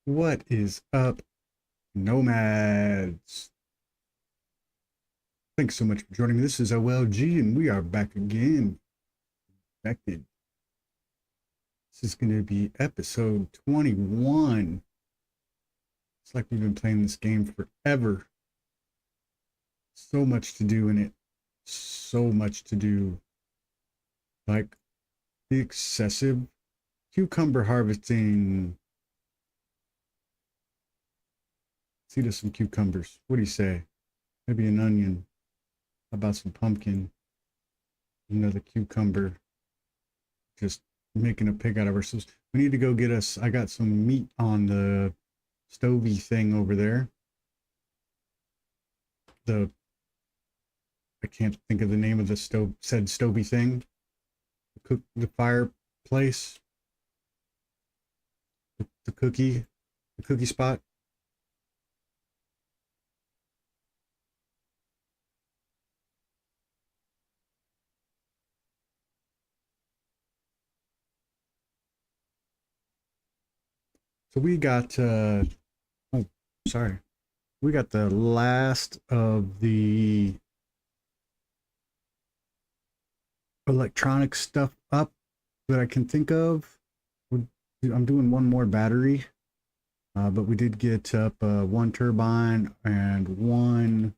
What is up, nomads? Thanks so much for joining me. This is OLG, and we are back again. Connected. This is going to be episode 21. It's like we've been playing this game forever. So much to do in it. So much to do. Like the excessive cucumber harvesting. Let's eat us some cucumbers. What do you say? Maybe an onion. How about some pumpkin? Another cucumber. Just making a pig out of ourselves. We need to go get us. I got some meat on the stovey thing over there. The I can't think of the name of the said stovey thing. The fireplace. The cookie spot. So we got oh sorry. We got the last of the electronic stuff up that I can think of. I'm doing one more battery, but we did get up one turbine and one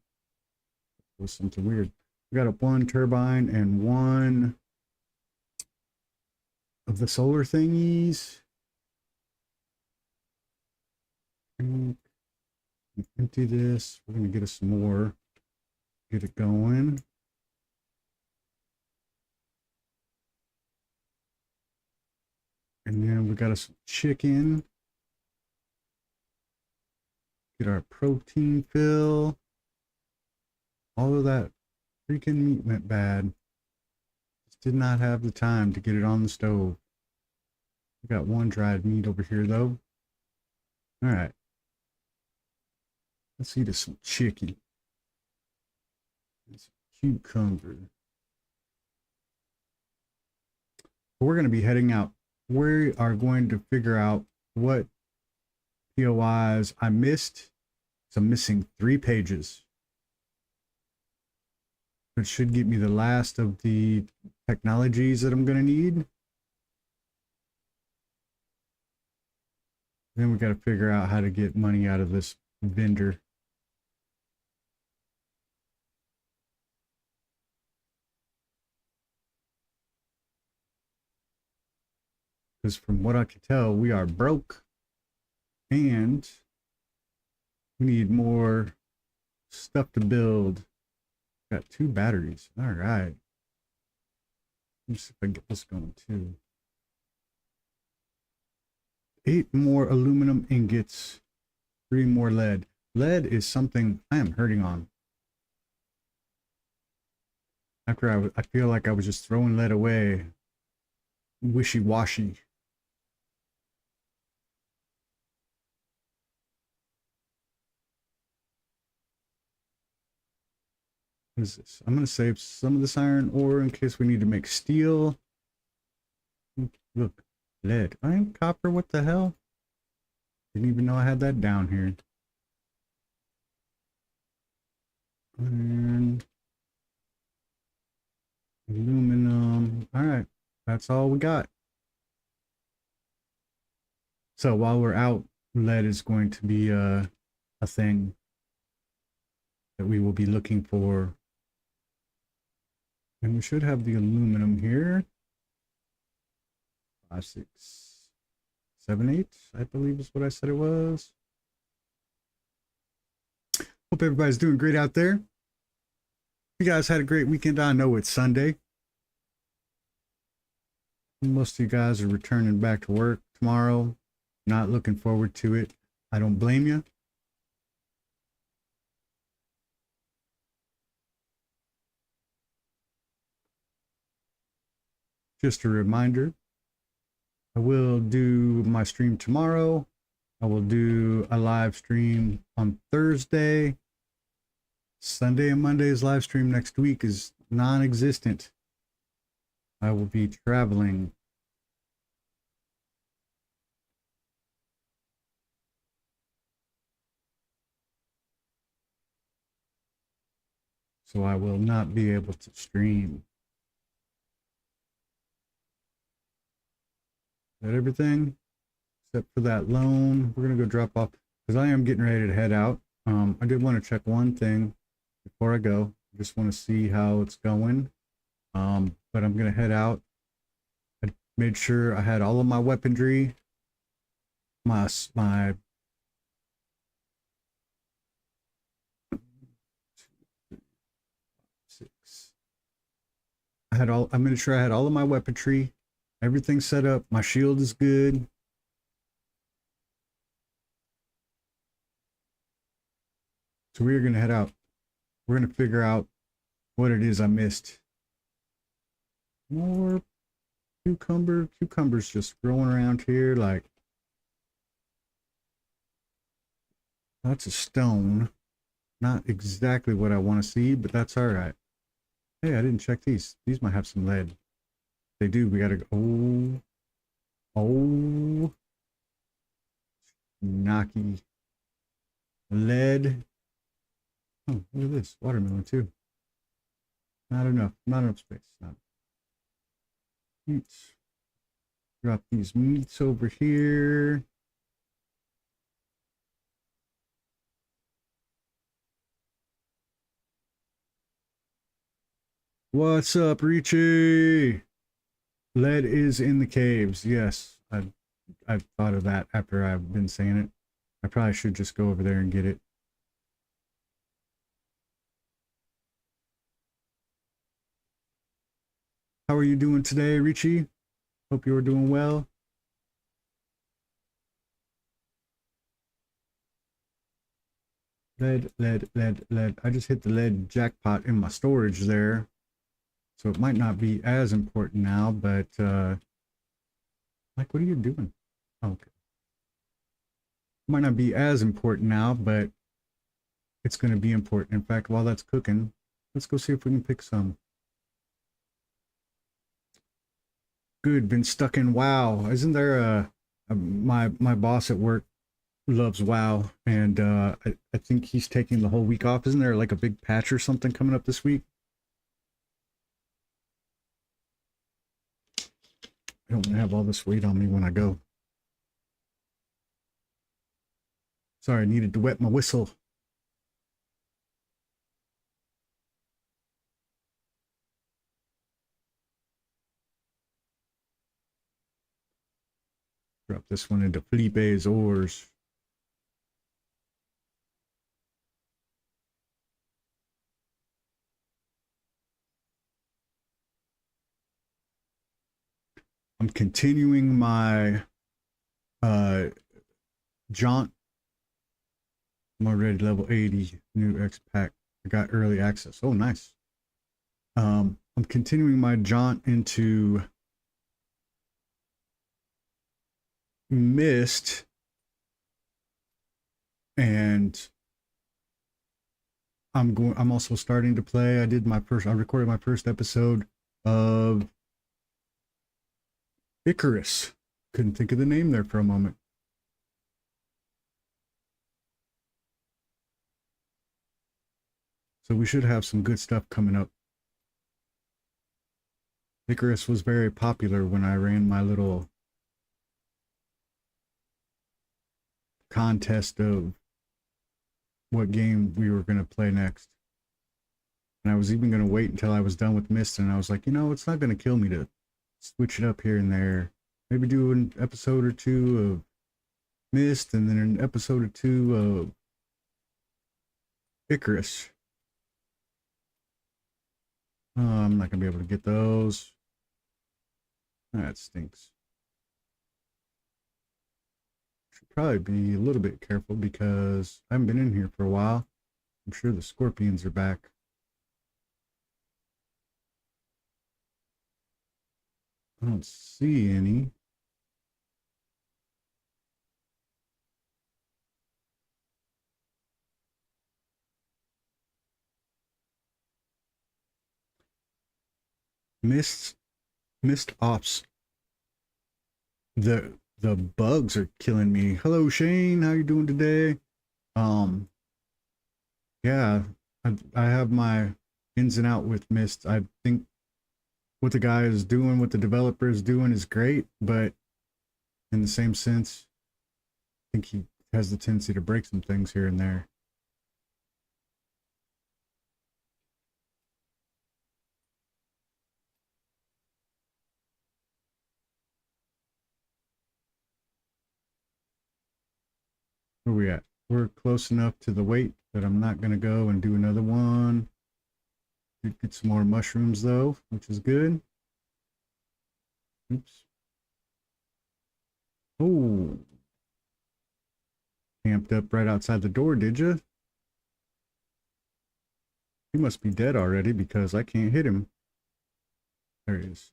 was something weird. We got up one turbine and one of the solar thingies. Empty this. We're gonna get us some more. Get it going. And then we got us some chicken. Get our protein fill. All of that freaking meat went bad. Just did not have the time to get it on the stove. We got one dried meat over here though. All right. Let's eat us some chicken. And some cucumber. We're going to be heading out. We are going to figure out what POIs I missed. So I'm missing 3 pages. It should get me the last of the technologies that I'm going to need. Then we got to figure out how to get money out of this vendor. Because from what I can tell, we are broke. And we need more stuff to build. Got 2 batteries. All right. Let me see if I can get this going too. 8 more aluminum ingots. 3 more lead. Lead is something I am hurting on. After I feel like I was just throwing lead away. Wishy-washy. What is this? I'm going to save some of this iron ore in case we need to make steel. Look, lead. Iron, copper, what the hell? Didn't even know I had that down here. And aluminum. All right, that's all we got. So while we're out, lead is going to be a thing that we will be looking for. And we should have the aluminum here. 5, 6, 7, 8, I believe is what I said it was. Hope everybody's doing great out there. You guys had a great weekend. I know it's Sunday. Most of you guys are returning back to work tomorrow. Not looking forward to it. I don't blame you. Just a reminder, I will do my stream tomorrow. I will do a live stream on Thursday. Sunday and Monday's live stream next week is non-existent. I will be traveling. so I will not be able to stream. Is that everything? Except for that loan. We're gonna go drop off because I am getting ready to head out. I did want to check one thing before I go. I just want to see how it's going. But I'm gonna head out. I made sure I had all of my weaponry, my 6. I made sure I had all of my weaponry, everything set up. My shield is good. So we are gonna head out. We're gonna figure out what it is I missed. More cucumbers just growing around here like lots of stone. Not exactly what I want to see, but that's all right. Hey, I didn't check these. These might have some lead. They do. We gotta go. Oh, knocky lead. Oh, look at this watermelon too. Not enough. Not enough space. Not meats. Drop these meats over here. What's up, Richie? Lead is in the caves. Yes, I've thought of that after I've been saying it. I probably should just go over there and get it. How are you doing today, Richie? Hope you are doing well. Lead. I just hit the lead jackpot in my storage there. So it might not be as important now, but like, what are you doing? Oh, okay. Might not be as important now, but it's going to be important. In fact, while that's cooking, let's go see if we can pick some. Good, been stuck in WoW. Isn't there my boss at work loves WoW, and I think he's taking the whole week off. Isn't there like a big patch or something coming up this week? I don't want to have all this weight on me when I go. Sorry, I needed to wet my whistle. Drop this one into Felipe's ores. I'm continuing my jaunt. I'm already level 80, new X pack. I got early access. Oh, nice. I'm continuing my jaunt into Mist, and I'm also starting to play. I recorded my first episode of Icarus. Couldn't think of the name there for a moment. So we should have some good stuff coming up. Icarus was very popular when I ran my little contest of what game we were going to play next. And I was even going to wait until I was done with Mist, and I was like, you know, it's not going to kill me to switch it up here and there. Maybe do an episode or two of Mist, and then an episode or two of Icarus. I'm not going to be able to get those. That stinks. Should probably be a little bit careful because I haven't been in here for a while. I'm sure the scorpions are back. I don't see any. Mist ops. The bugs are killing me. Hello Shane, how you doing today? Yeah, I have my ins and out with Myst. I think what the guy is doing, what the developer is doing is great, but in the same sense, I think he has the tendency to break some things here and there. Where we at? We're close enough to the weight that I'm not going to go and do another one. Did get some more mushrooms though, which is good. Oops. Oh. Camped up right outside the door, did you? He must be dead already because I can't hit him. There he is.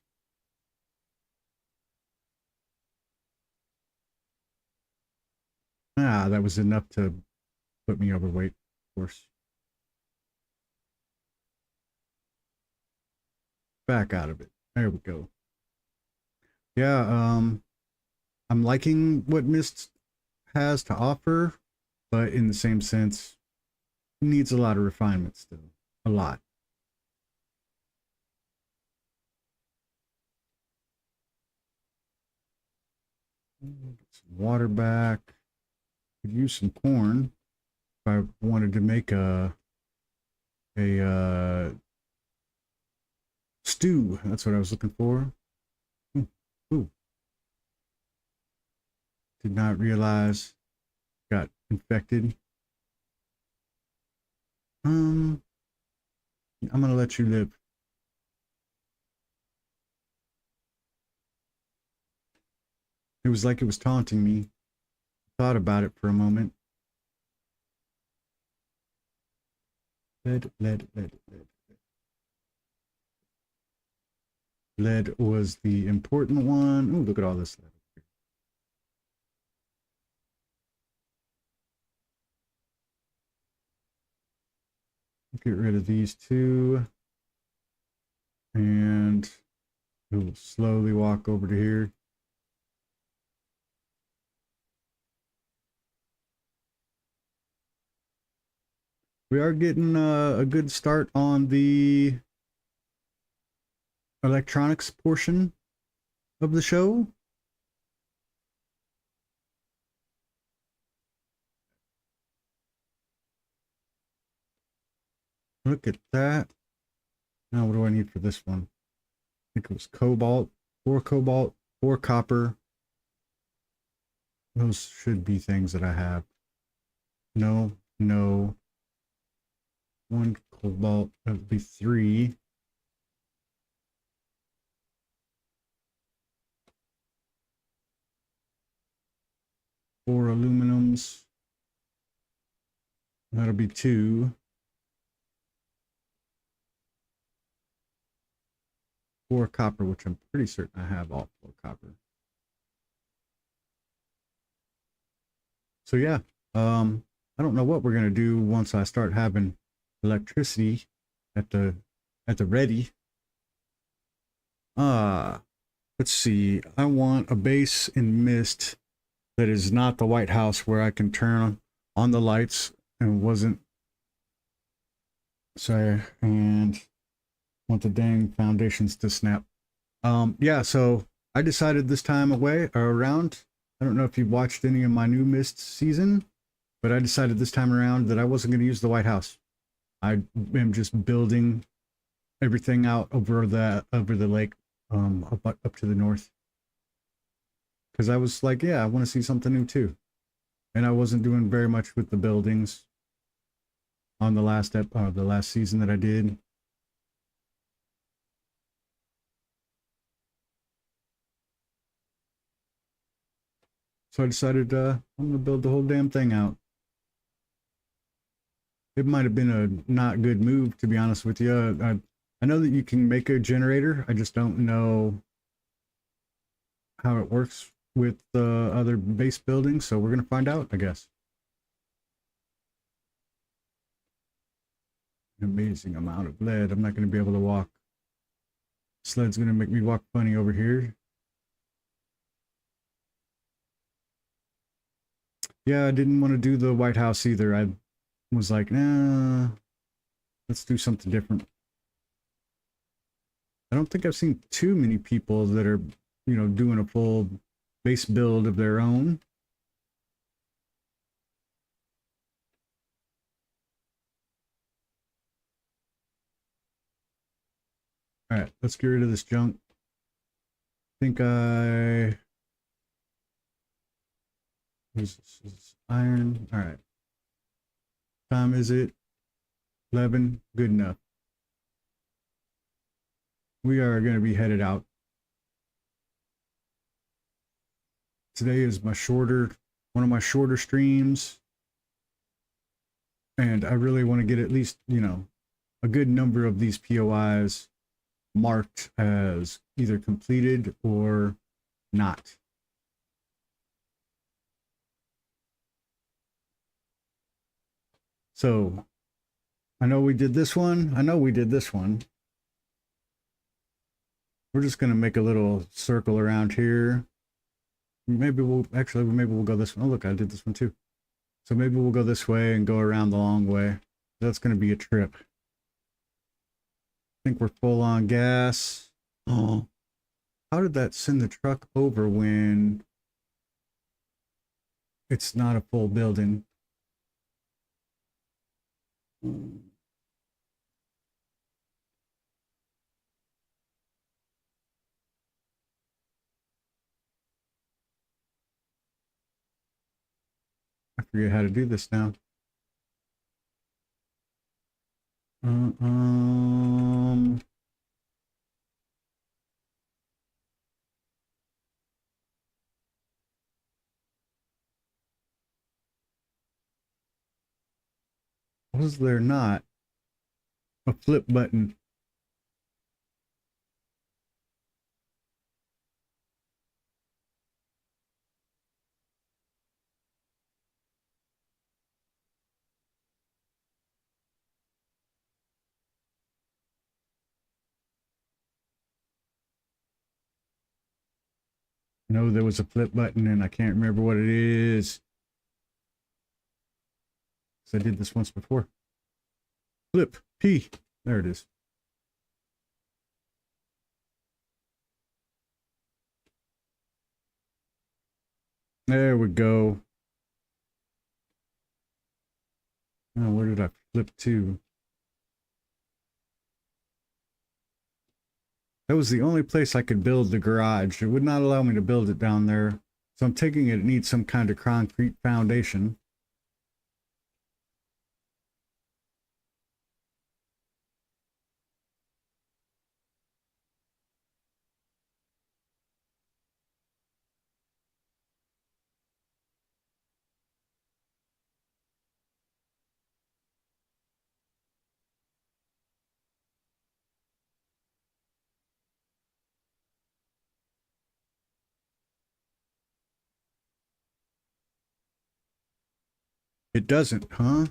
Ah, that was enough to put me overweight, of course. Back out of it. There we go. Yeah, I'm liking what Myst has to offer, but in the same sense, needs a lot of refinement still. A lot. Get some water back. Could use some corn if I wanted to make a stew. That's what I was looking for. Ooh, ooh. Did not realize got infected. I'm gonna let you live. It was like it was taunting me. Thought about it for a moment. Lead. Lead was the important one. Oh, look at all this lead. Get rid of these two. And we'll slowly walk over to here. We are getting a good start on the electronics portion of the show. Look at that. Now, what do I need for this one? I think it was cobalt, 4 copper. Those should be things that I have. No. 1 cobalt, that would be 3. Four aluminums. That'll be 2. 4 copper, which I'm pretty certain I have all 4 copper. So yeah, I don't know what we're gonna do once I start having electricity at the ready. Let's see. I want a base in Myst that is not the White House where I can turn on the lights and wasn't. Sorry, and want the dang foundations to snap. Yeah, so I decided this time around. I don't know if you've watched any of my new Myst season, but I decided this time around that I wasn't going to use the White House. I am just building everything out over the lake, up to the north. Because I was like, yeah, I want to see something new too, and I wasn't doing very much with the buildings on the last season that I did. So I decided I'm gonna build the whole damn thing out. It might have been a not good move, to be honest with you. I know that you can make a generator. I just don't know how it works with other base buildings. So we're gonna find out, I guess. Amazing amount of lead. I'm not gonna be able to walk. Sled's gonna make me walk funny over here. Yeah, I didn't want to do the White House either. I was like, nah, let's do something different. I don't think I've seen too many people that are, you know, doing a full base build of their own. All right, let's get rid of this junk. I think this is iron. All right. Time is it? 11. Good enough. We are going to be headed out. Today is one of my shorter streams. And I really want to get at least, you know, a good number of these POIs marked as either completed or not. So I know we did this one. We're just going to make a little circle around here. Maybe we'll go this one. Oh, look, I did this one too. So maybe we'll go this way and go around the long way. That's going to be a trip. I think we're full on gas. Oh, how did that send the truck over when it's not a full building? I forget how to do this now. Was there not a flip button? No, there was a flip button and I can't remember what it is. Because I did this once before. Flip P. There it is. There we go. Oh, where did I flip to? That was the only place I could build the garage. It would not allow me to build it down there. So I'm taking it needs some kind of concrete foundation. It doesn't, huh?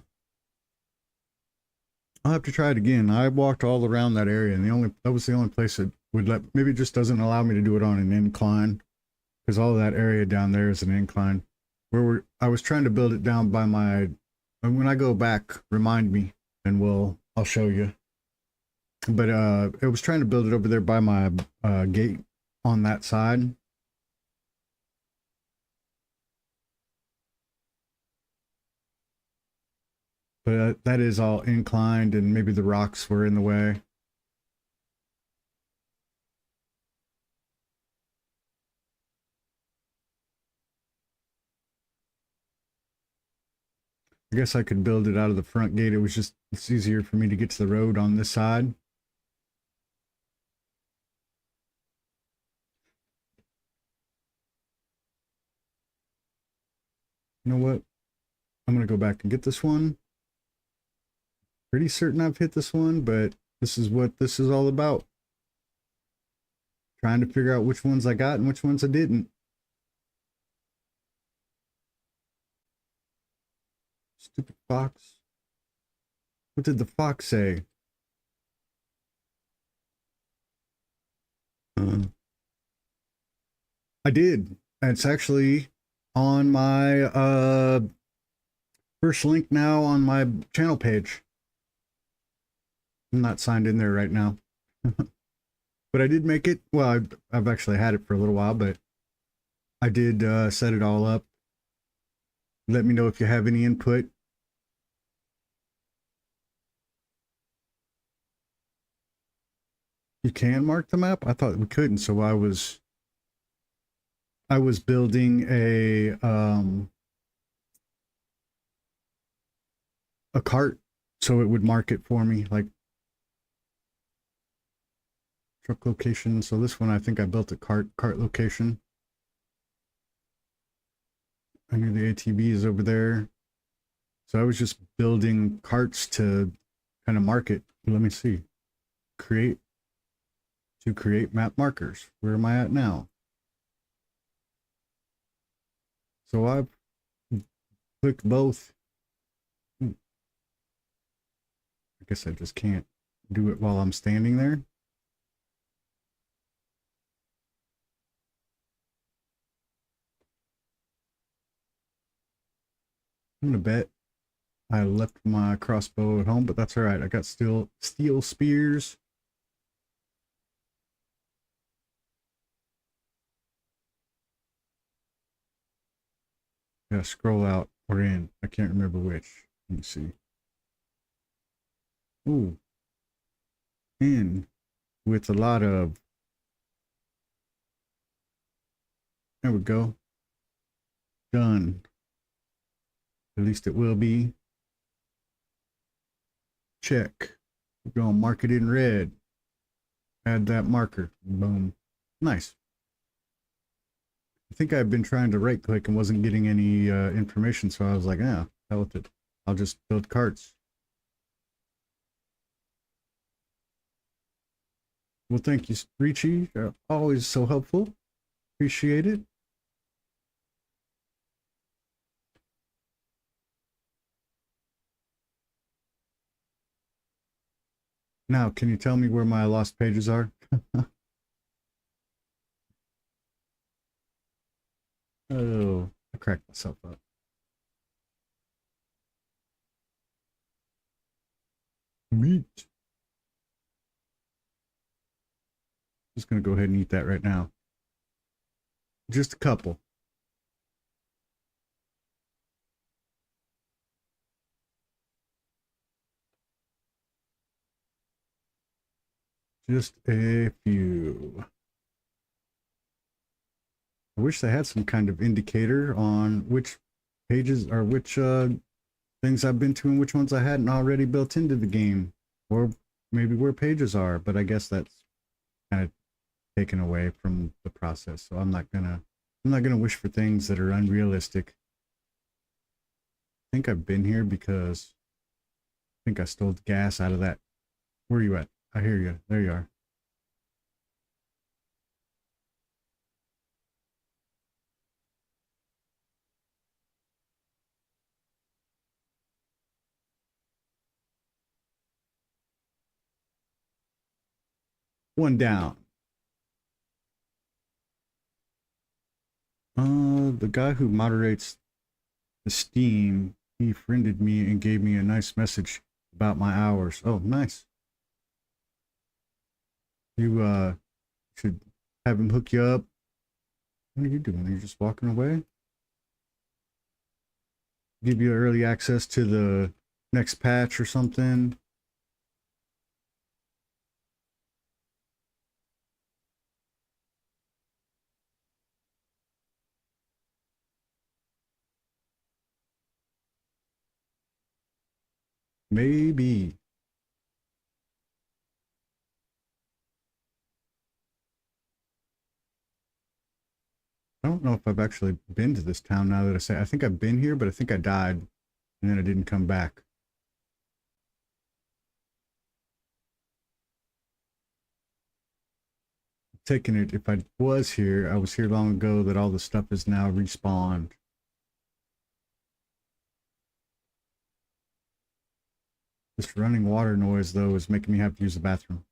I'll have to try it again. I walked all around that area, and that was the only place that would let. Maybe it just doesn't allow me to do it on an incline, because all of that area down there is an incline. I was trying to build it down by my. When I go back, remind me, and I'll show you. But I was trying to build it over there by my gate on that side. But that is all inclined, and maybe the rocks were in the way. I guess I could build it out of the front gate. It's easier for me to get to the road on this side. You know what? I'm going to go back and get this one. Pretty certain I've hit this one, but this is what this is all about. Trying to figure out which ones I got and which ones I didn't. Stupid fox. What did the fox say? I did. It's actually on my first link now on my channel page. I'm not signed in there right now. But I did make it. Well, I've actually had it for a little while, but I did set it all up. Let me know if you have any input. You can mark the map? I thought we couldn't, so I was building a cart so it would mark it for me, like truck location. So this one I think I built a cart location. I knew the ATV is over there. So I was just building carts to kind of mark it. Let me see. Create map markers. Where am I at now? So I've clicked both. I guess I just can't do it while I'm standing there. I'm gonna bet I left my crossbow at home, but that's all right. I got steel spears. Gotta scroll out or in. I can't remember which. Let me see. Ooh, in with a lot of. There we go. Done. At least it will be. Check. We're gonna mark it in red. Add that marker. Boom. Nice. I think I've been trying to right click and wasn't getting any information, so I was like, yeah, hell with it. I'll just build carts. Well, thank you, Richie. Always so helpful. Appreciate it. Now, can you tell me where my lost pages are? Oh, I cracked myself up. Meat. Just gonna go ahead and eat that right now. Just a couple. Just a few. I wish they had some kind of indicator on which pages or which things I've been to and which ones I hadn't already built into the game, or maybe where pages are. But I guess that's kind of taken away from the process. So I'm not gonna wish for things that are unrealistic. I think I've been here because I think I stole the gas out of that. Where are you at? I hear you. There you are. One down. The guy who moderates the Steam, he friended me and gave me a nice message about my hours. Oh, nice. You should have him hook you up. What are you doing? Are you just walking away? Give you early access to the next patch or something. Maybe. I don't know if I've actually been to this town now that I say. I think I've been here, but I think I died and then I didn't come back. Taking it, if I was here, I was here long ago, that all the stuff is now respawned. This running water noise, though, is making me have to use the bathroom.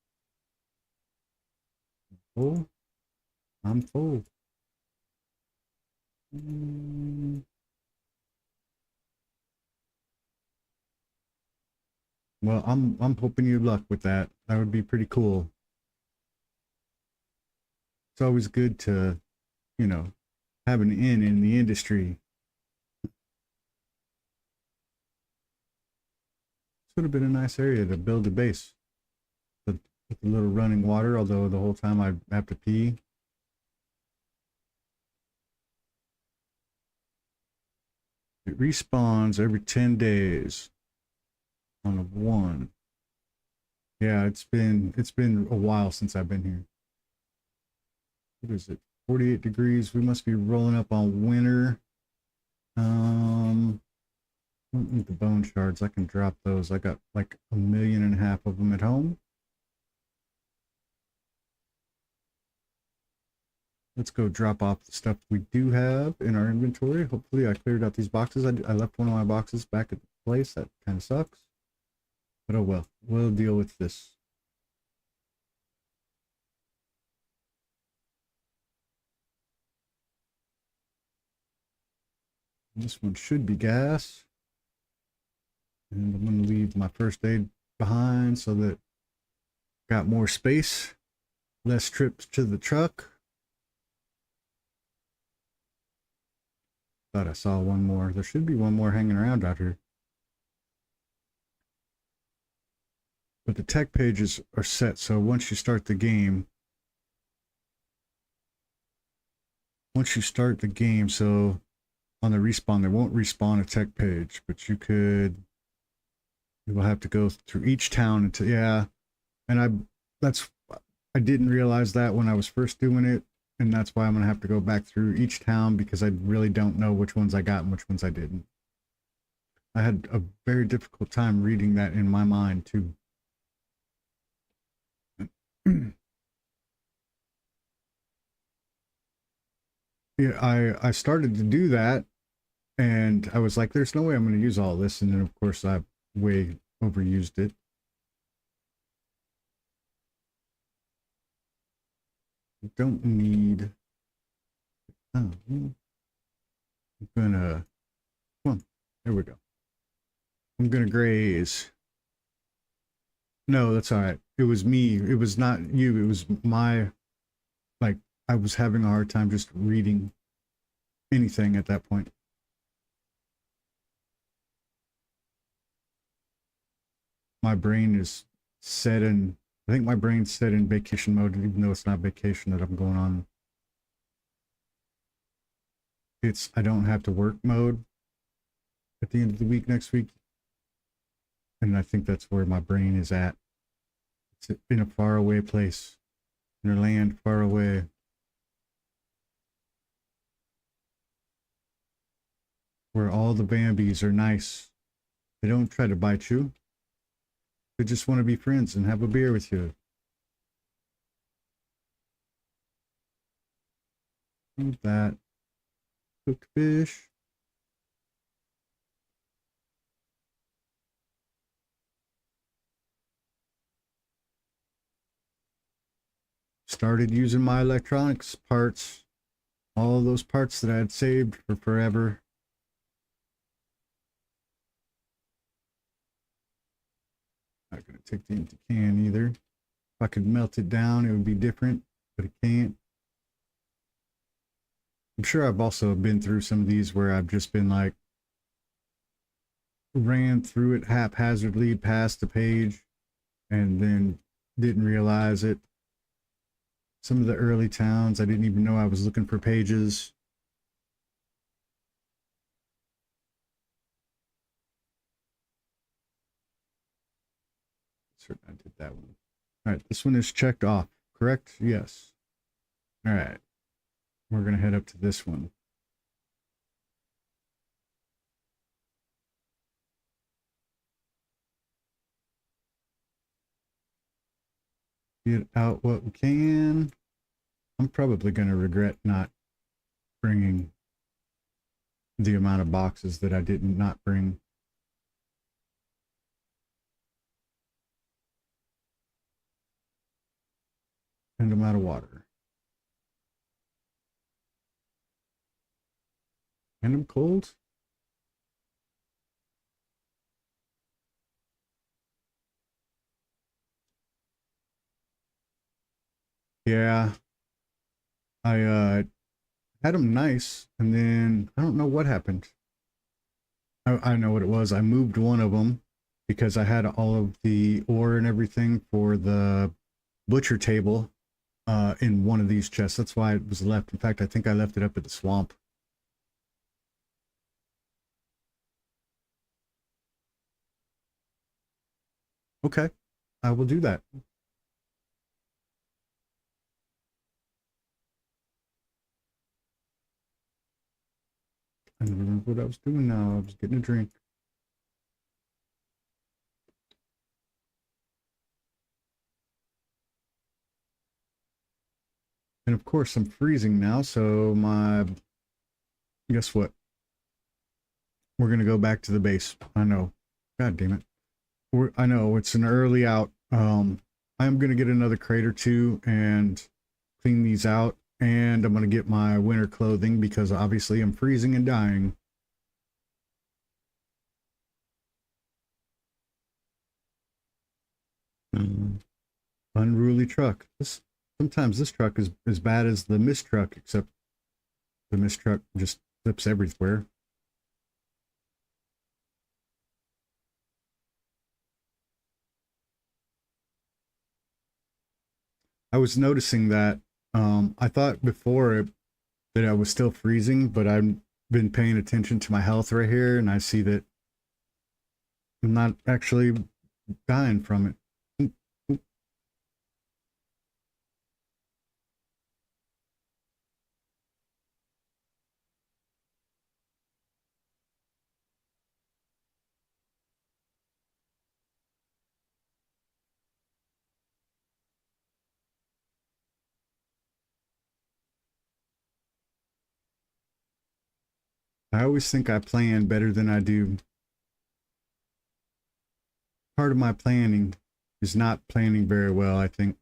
Full? I'm full. Well, I'm hoping you luck with that. That would be pretty cool. It's always good to, you know, have an in the industry. This would have been a nice area to build a base with a little running water, although the whole time I have to pee. It respawns every 10 days on a 1. Yeah, it's been a while since I've been here. What is it? 48 degrees. We must be rolling up on winter. I don't need the bone shards. I can drop those. I got like 1.5 million of them at home. Let's go drop off the stuff we do have in our inventory. Hopefully I cleared out these boxes. I left one of my boxes back at the place. That kind of sucks. But oh well. We'll deal with this. This one should be gas. And I'm going to leave my first aid behind so that I got more space. Less trips to the truck. Thought I saw one more. There should be one more hanging around out here. But the tech pages are set, so once you start the game, so on the respawn, they won't respawn a tech page, but you will have to go through each town until, yeah. And I didn't realize that when I was first doing it, and that's why I'm going to have to go back through each town because I really don't know which ones I got and which ones I didn't. I had a very difficult time reading that in my mind too. Yeah, I started to do that and I was like, there's no way I'm going to use all this. And then of course I way overused it. I don't need, oh, I'm gonna, come on, there we go. I'm gonna graze. No, that's all right. It was me. It was not you. It was my, like, I was having a hard time just reading anything at that point. My brain is set in, I think my brain's set in vacation mode, even though it's not vacation that I'm going on. It's, I don't have to work mode at the end of the week next week. And I think that's where my brain is at. It's in a faraway place, in a land far away. Where all the Bambis are nice. They don't try to bite you. They just want to be friends and have a beer with you. Look at that. Cooked fish. Started using my electronics parts. All those parts that I had saved for forever. Not going to take the empty can either. If I could melt it down, it would be different, but it can't. I'm sure I've also been through some of these where I've just been like, ran through it haphazardly past the page and then didn't realize it. Some of the early towns, I didn't even know I was looking for pages. Certain I did that one. All right, this one is checked off, correct? Yes. All right, we're gonna head up to this one. Get out what we can. I'm probably gonna regret not bringing the amount of boxes that I did not bring. And amount of water. And I'm cold. Yeah. I had them nice, and then I don't know what happened. I know what it was. I moved one of them because I had all of the ore and everything for the butcher table in one of these chests. That's why it was left. In fact, I think I left it up at the swamp. Okay, I will do that. I don't remember what I was doing now. I was getting a drink. And of course, I'm freezing now, so my. Guess what? We're gonna go back to the base. I know. God damn it. I know it's an early out. I'm gonna get another crate or two and clean these out, and I'm gonna get my winter clothing because obviously I'm freezing and dying. Unruly truck. Sometimes this truck is as bad as the mist truck, except the mist truck just flips everywhere. I was noticing that. I thought before that I was still freezing, but I've been paying attention to my health right here, and I see that I'm not actually dying from it. I always think I plan better than I do. Part of my planning is not planning very well, I think.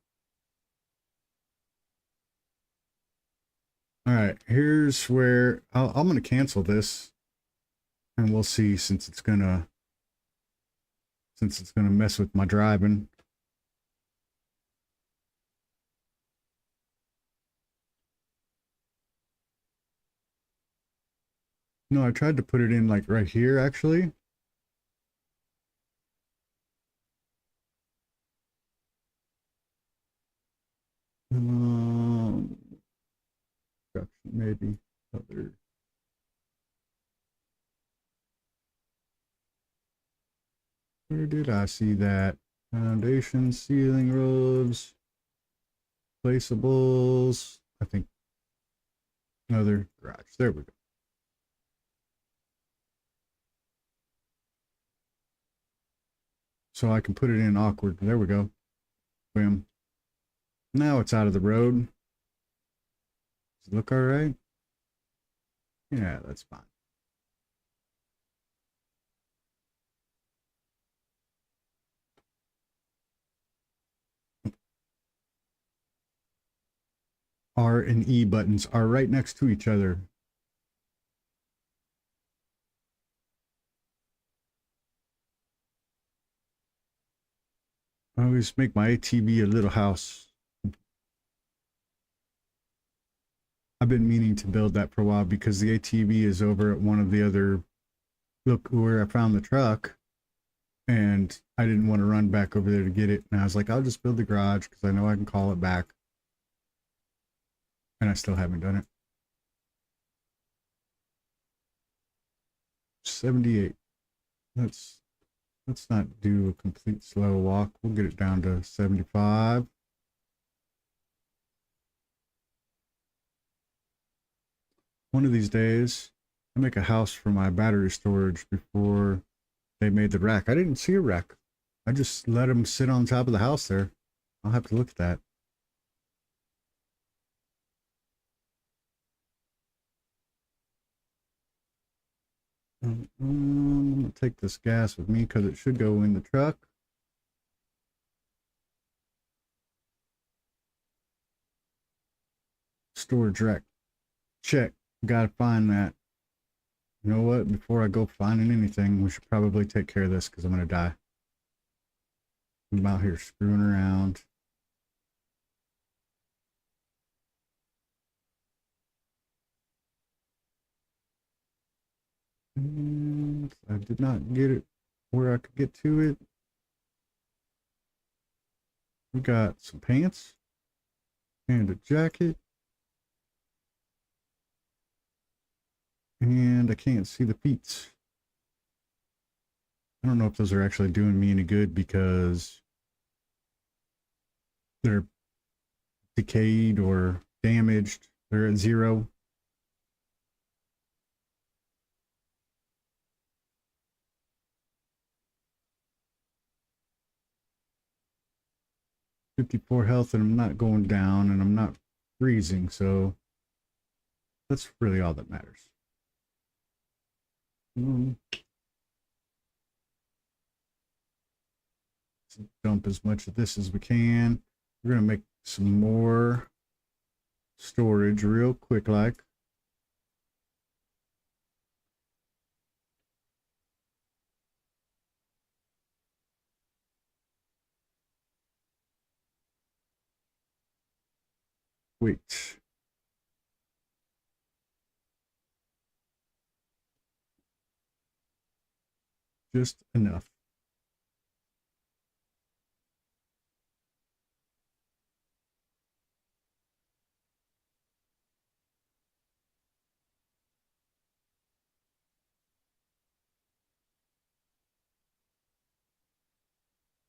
All right, here's where I'm going to cancel this, and we'll see since it's gonna mess with my driving. No, I tried to put it in like right here actually. Um, maybe other. Where did I see that? Foundation, ceiling roofs, placeables. I think another garage. There we go. So I can put it in awkward. There we go. Boom. Now it's out of the road. Does it look all right? Yeah, that's fine. R and E buttons are right next to each other. I always make my ATV a little house. I've been meaning to build that for a while because the ATV is over at one of the other. Look where I found the truck, and I didn't want to run back over there to get it. And I was like, I'll just build the garage because I know I can call it back. And I still haven't done it. 78. Let's not do a complete slow walk. We'll get it down to 75. One of these days, I make a house for my battery storage before they made the rack. I didn't see a rack. I just let them sit on top of the house there. I'll have to look at that. I'm gonna take this gas with me because it should go in the truck. Storage rack. Check. Gotta find that. You know what? Before I go finding anything, we should probably take care of this because I'm gonna die. I'm out here screwing around. And I did not get it where I could get to it. We got some pants and a jacket. And I can't see the feet. I don't know if those are actually doing me any good because they're decayed or damaged. They're at 0. .54 health, and I'm not going down, and I'm not freezing, so that's really all that matters. Let's dump as much of this as we can. We're gonna make some more storage real quick like. Wait. Just enough.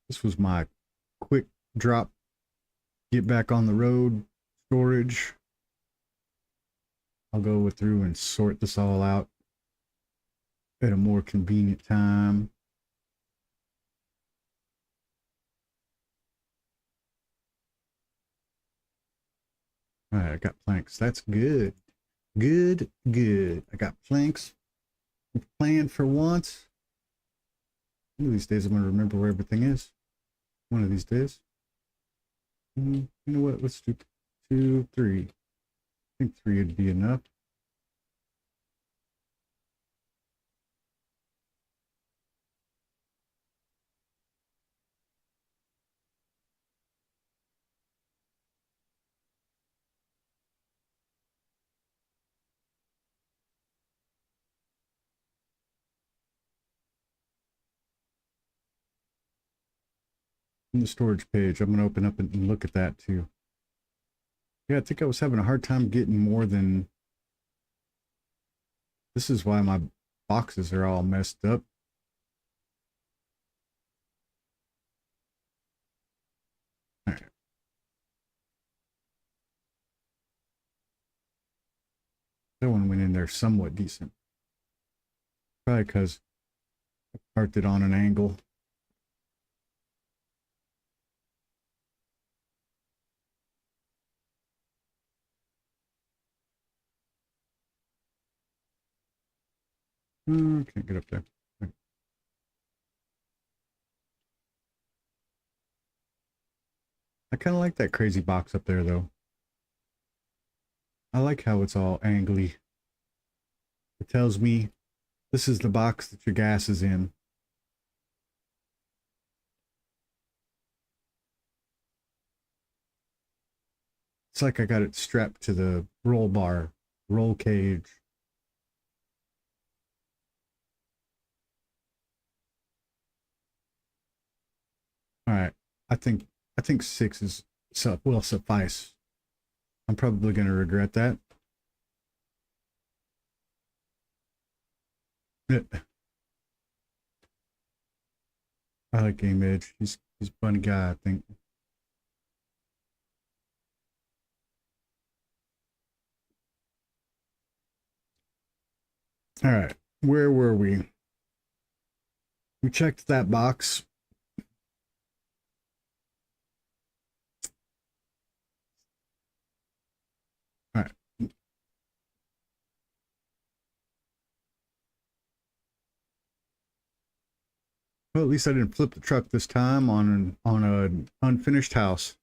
This was my quick drop, get back on the road storage. I'll go through and sort this all out at a more convenient time. All right, I got planks. That's good. Good. I got planks planned for once. One of these days I'm going to remember where everything is. One of these days. You know what? Let's do 2, 3. I think 3 would be enough. In the storage page, I'm going to open up and look at that too. Yeah, I think I was having a hard time getting more than... This is why my boxes are all messed up. All right. That one went in there somewhat decent. Probably because I parked it on an angle. Can't get up there. Right. I kind of like that crazy box up there, though. I like how it's all angly. It tells me this is the box that your gas is in. It's like I got it strapped to the roll bar, roll cage. All right, I think 6 is will suffice. I'm probably gonna regret that. I like Game Edge. He's a funny guy, I think. All right, where were we? We checked that box. All right. Well, at least I didn't flip the truck this time on an unfinished house.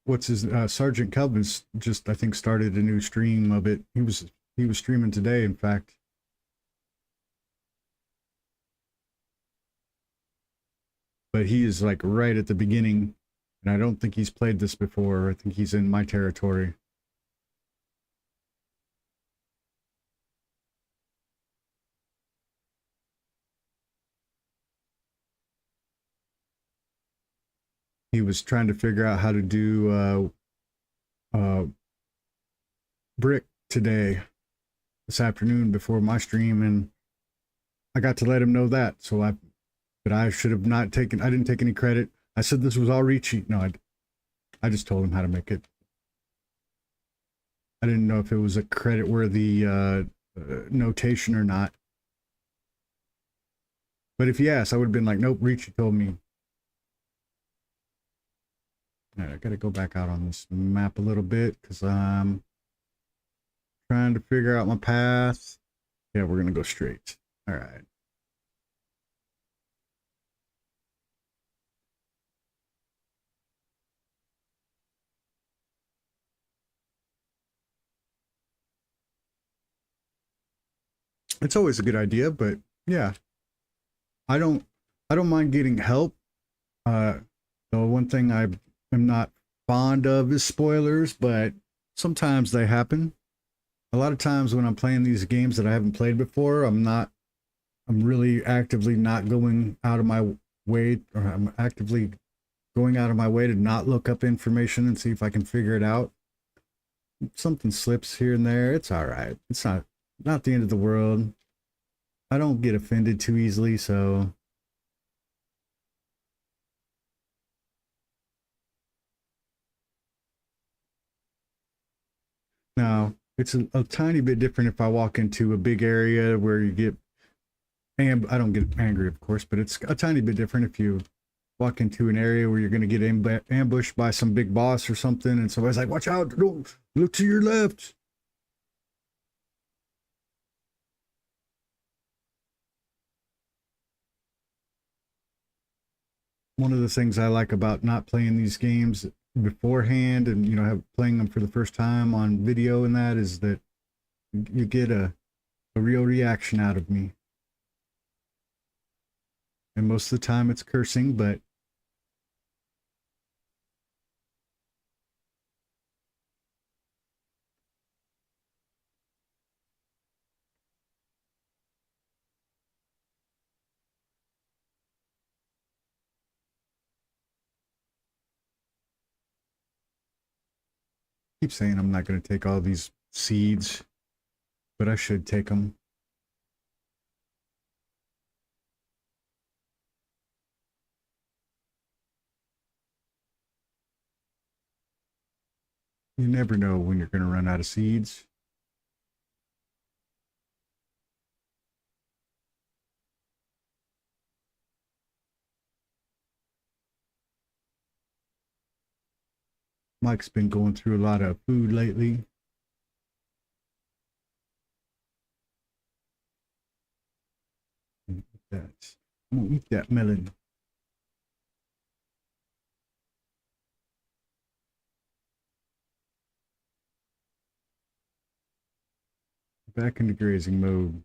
What's his Sergeant Kelvin's just I think started a new stream of it. He was streaming today, in fact. But he is like right at the beginning And I don't think he's played this before. I think he's in my territory. He was trying to figure out how to do brick today, this afternoon before my stream, and I got to let him know that. So but I should have not taken. I didn't take any credit. I said this was all Ricci. No, I just told him how to make it. I didn't know if it was a credit-worthy notation or not. But if he asked, I would have been like, nope, Ricci told me. All right, I got to go back out on this map a little bit because I'm trying to figure out my path. Yeah, we're going to go straight. All right. It's always a good idea, but yeah, I don't mind getting help. The one thing I am not fond of is spoilers, but sometimes they happen. A lot of times when I'm playing these games that I haven't played before, I'm really actively not going out of my way, or I'm actively going out of my way to not look up information and see if I can figure it out. If something slips here and there, it's all right. It's not the end of the world. I don't get offended too easily, so now it's a tiny bit different if I walk into a big area where you get, and I don't get angry, of course, but it's a tiny bit different if you walk into an area where you're going to get ambushed by some big boss or something, and somebody's like, watch out, don't look to your left. One of the things I like about not playing these games beforehand and, playing them for the first time on video and that is that you get a real reaction out of me. And most of the time it's cursing, but I keep saying I'm not going to take all these seeds, but I should take them. You never know when you're going to run out of seeds. Mike's been going through a lot of food lately. I'm gonna eat that melon. Back into grazing mode.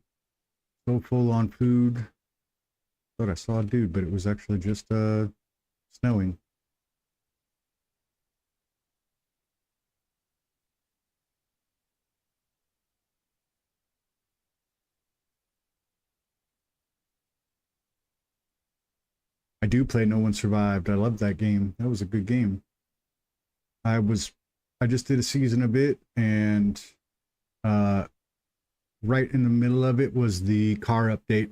So full on food. Thought I saw a dude, but it was actually just snowing. I do play No One Survived. I love that game. That was a good game. I just did a season of it, and right in the middle of it was the car update.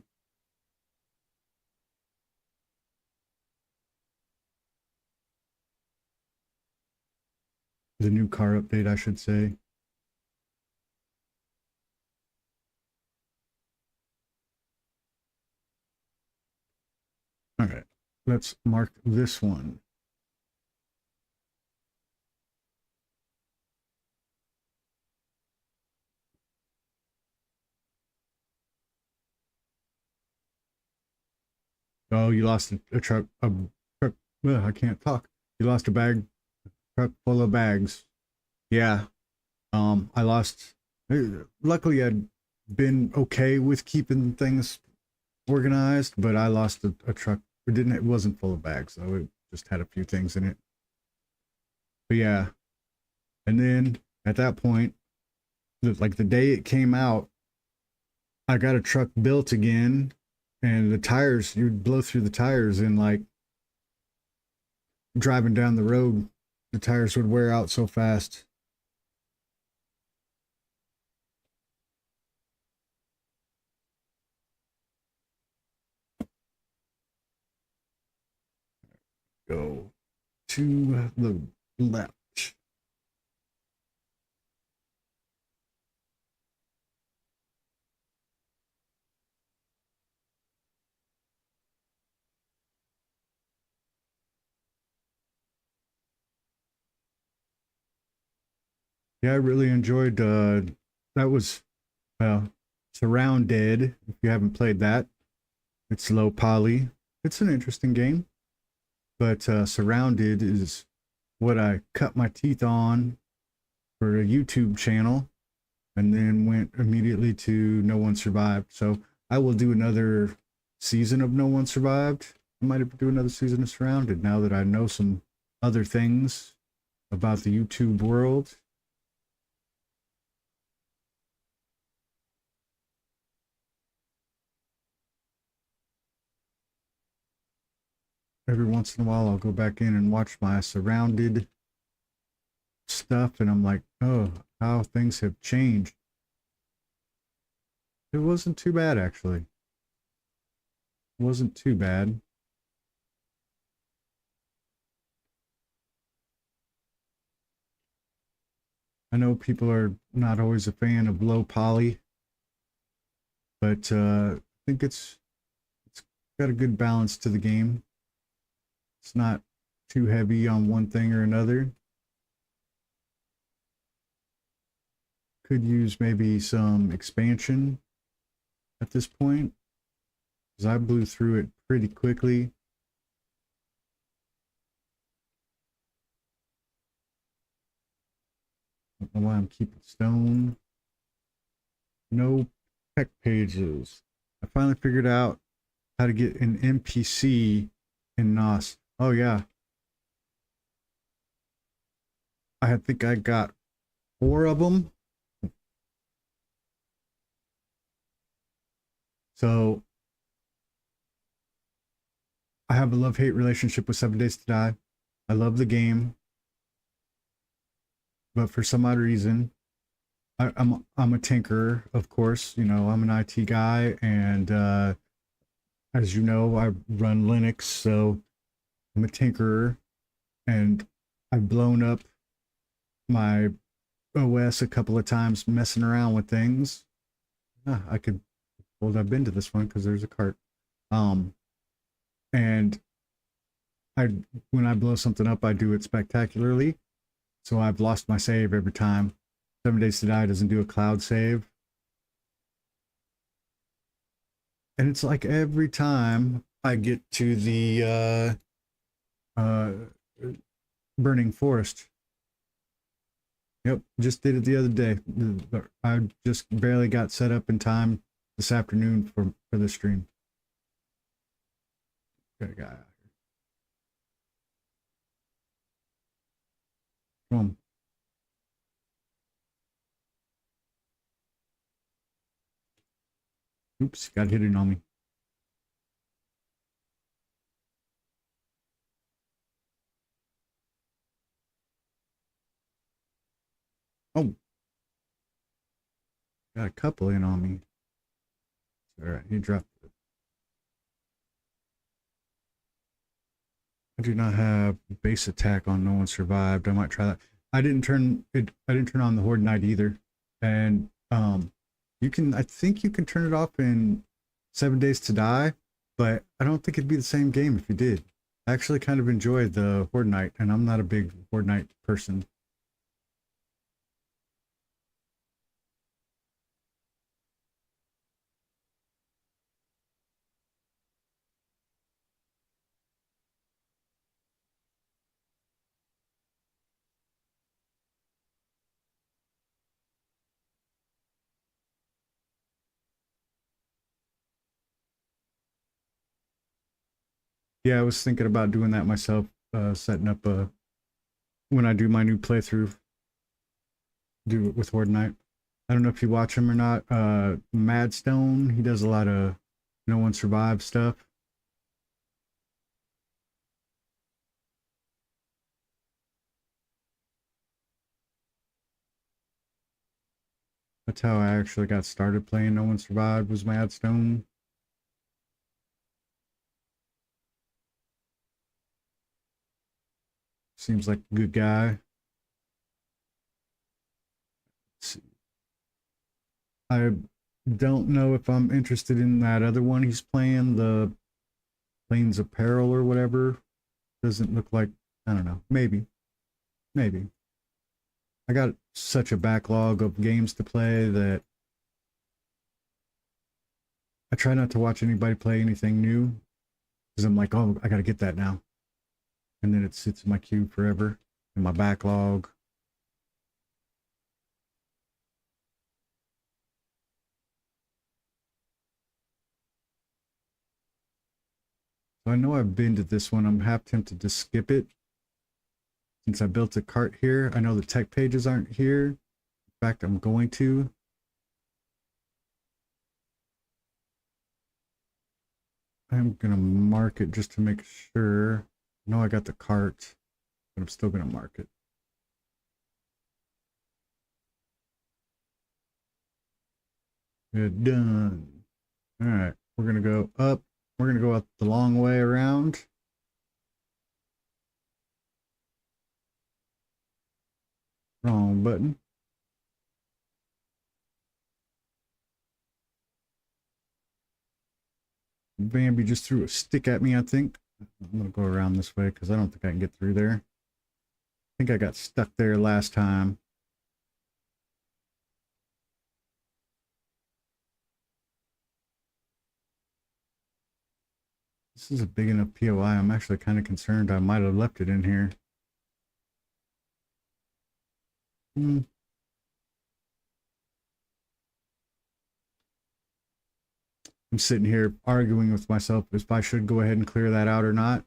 The new car update, I should say. All right, let's mark this one. Oh, you lost a truck. I can't talk. You lost a truck full of bags. Yeah. I lost. Luckily, I'd been okay with keeping things organized, but I lost a truck. It wasn't full of bags, though. It just had a few things in it. But yeah, and then at that point, like the day it came out, I got a truck built again, and the tires, you'd blow through the tires, and like driving down the road, the tires would wear out so fast. Go to the left. Yeah, I really enjoyed that was Surrounded. If you haven't played that, it's low poly. It's an interesting game, but Surrounded is what I cut my teeth on for a YouTube channel, and then went immediately to No One Survived. So I will do another season of No One Survived. I might do another season of Surrounded now that I know some other things about the YouTube world. Every once in a while, I'll go back in and watch my Surrounded stuff, and I'm like, oh, how things have changed. It wasn't too bad, actually. It wasn't too bad. I know people are not always a fan of low poly, but I think it's got a good balance to the game. It's not too heavy on one thing or another. Could use maybe some expansion at this point, because I blew through it pretty quickly. I don't know why I'm keeping stone. No tech pages. I finally figured out how to get an NPC in NOS. Oh yeah, I think I got four of them. So I have a love-hate relationship with 7 Days to Die. I love the game, but for some odd reason, I'm a tinkerer, of course. You know, I'm an IT guy, and as you know, I run Linux, so I'm a tinkerer, and I've blown up my OS a couple of times messing around with things. I could, well, I've been to this one because there's a cart. Um, and I, when I blow something up, I do it spectacularly. So I've lost my save every time. 7 Days to Die doesn't do a cloud save. And it's like every time I get to the burning forest. Yep, just did it the other day. I just barely got set up in time this afternoon for the stream. Got a guy. Come on. Oops, got hidden on me. Oh, got a couple in on me. All right, he dropped it. I do not have base attack on No One Survived. I might try that. I didn't turn it. I didn't turn on the Horde Night either. And you can. I think you can turn it off in 7 Days to Die, but I don't think it'd be the same game if you did. I actually kind of enjoyed the Horde Night, and I'm not a big Horde Night person. Yeah, I was thinking about doing that myself, setting up a when I do my new playthrough, do it with Horde Night. I don't know if you watch him or not. Madstone, he does a lot of No One Survived stuff. That's how I actually got started playing No One Survived, was Madstone. Seems like a good guy. I don't know if I'm interested in that other one he's playing, the Plains of Peril or whatever. Doesn't look like, I don't know, maybe. I got such a backlog of games to play that I try not to watch anybody play anything new because I'm like, oh, I got to get that now. And then it sits in my queue forever in my backlog. So I know I've been to this one. I'm half tempted to skip it since I built a cart here. I know the tech pages aren't here. In fact, I'm going to. I'm going to mark it just to make sure. I know I got the cart, but I'm still going to mark it. Good, done. All right, we're going to go up. We're going to go up the long way around. Wrong button. Bambi just threw a stick at me, I think. I'm going to go around this way because I don't think I can get through there. I think I got stuck there last time. This is a big enough POI. I'm actually kind of concerned I might have left it in here. I'm sitting here arguing with myself if I should go ahead and clear that out or not.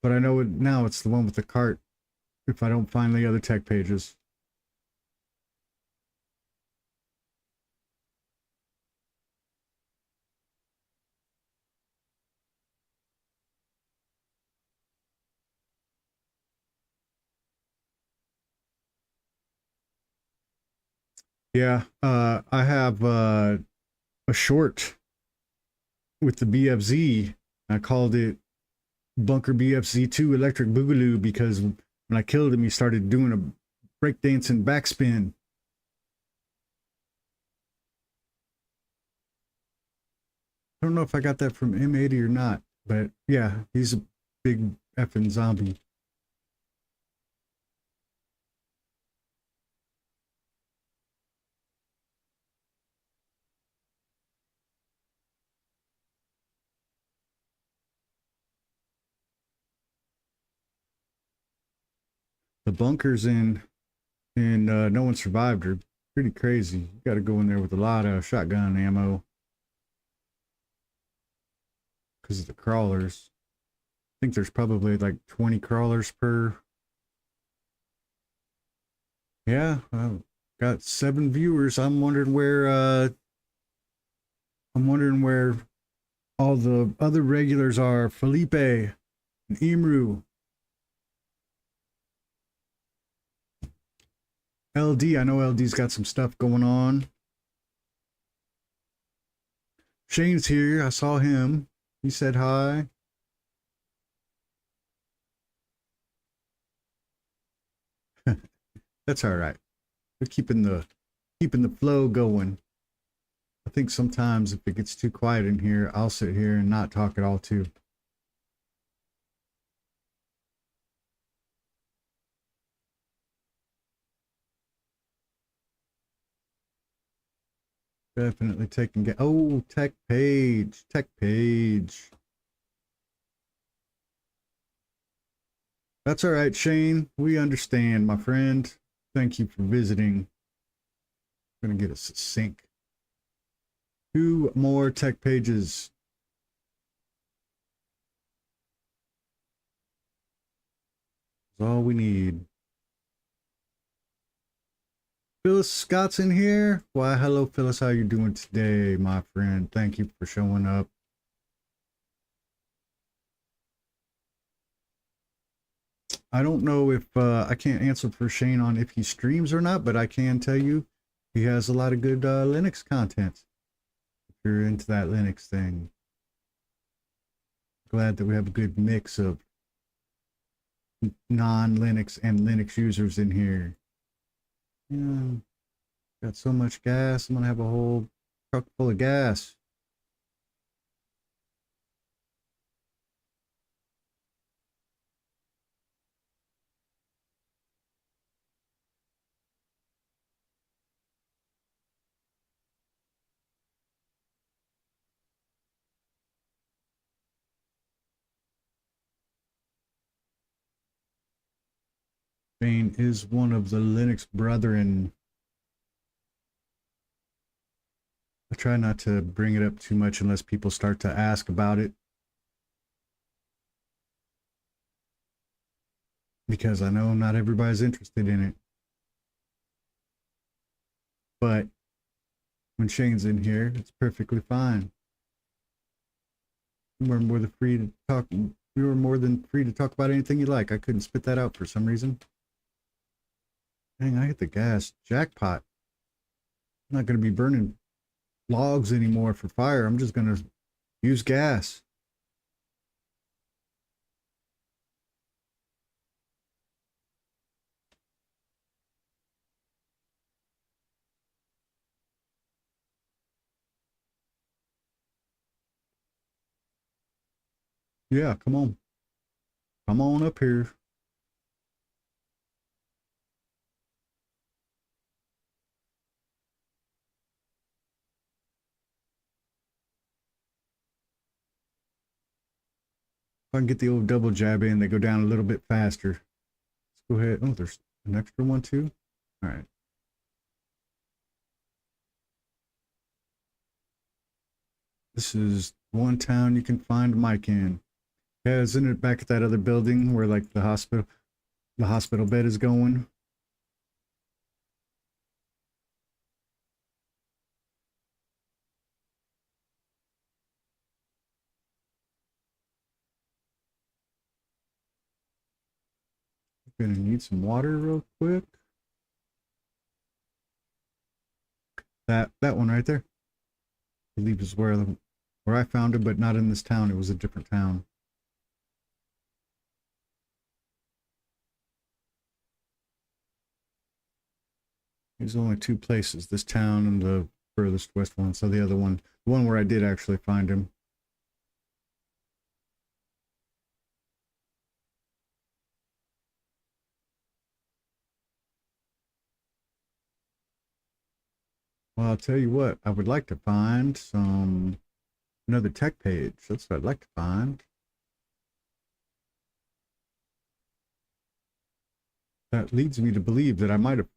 But I know it, now it's the one with the cart if I don't find the other tech pages. Yeah, I have a short with the BFZ. I called it Bunker BFZ2 Electric Boogaloo because when I killed him, he started doing a breakdancing backspin. I don't know if I got that from M80 or not, but yeah, he's a big effing zombie. The bunkers in No One Survived are pretty crazy. You got to go in there with a lot of shotgun ammo because of the crawlers. I think there's probably like 20 crawlers per. Yeah, I've got 7 viewers. I'm wondering where all the other regulars are. Felipe and Imru. LD, I know LD's got some stuff going on. Shane's here. I saw him. He said hi. That's all right. We're keeping the flow going. I think sometimes if it gets too quiet in here, I'll sit here and not talk at all too. Definitely taking. Oh, tech page. That's all right, Shane. We understand, my friend. Thank you for visiting. I'm gonna get us a sync. 2 more tech pages. That's all we need. Phyllis Scott's in here. Why, hello, Phyllis. How you doing today, my friend? Thank you for showing up. I don't know if I can't answer for Shane on if he streams or not, but I can tell you he has a lot of good Linux content. If you're into that Linux thing, glad that we have a good mix of non-Linux and Linux users in here. Yeah, got so much gas. I'm gonna have a whole truck full of gas. Shane is one of the Linux brethren. I try not to bring it up too much unless people start to ask about it, because I know not everybody's interested in it. But when Shane's in here, it's perfectly fine. You were more than free to talk. You were more than free to talk about anything you like. I couldn't spit that out for some reason. Dang, I hit the gas. Jackpot. I'm not going to be burning logs anymore for fire. I'm just going to use gas. Yeah, come on. Come on up here. If I can get the old double jab in, they go down a little bit faster. Let's go ahead. Oh, there's an extra one too. All right. This is one town you can find Mike in. Yeah, isn't it back at that other building where like the hospital bed is going? Gonna need some water real quick. That one right there, I believe is where I found it, but not in this town. It was a different town. There's only two places: this town and the furthest west one. So the other one, the one where I did actually find him. Well, I'll tell you what. I would like to find another tech page. That's what I'd like to find. That leads me to believe that I might have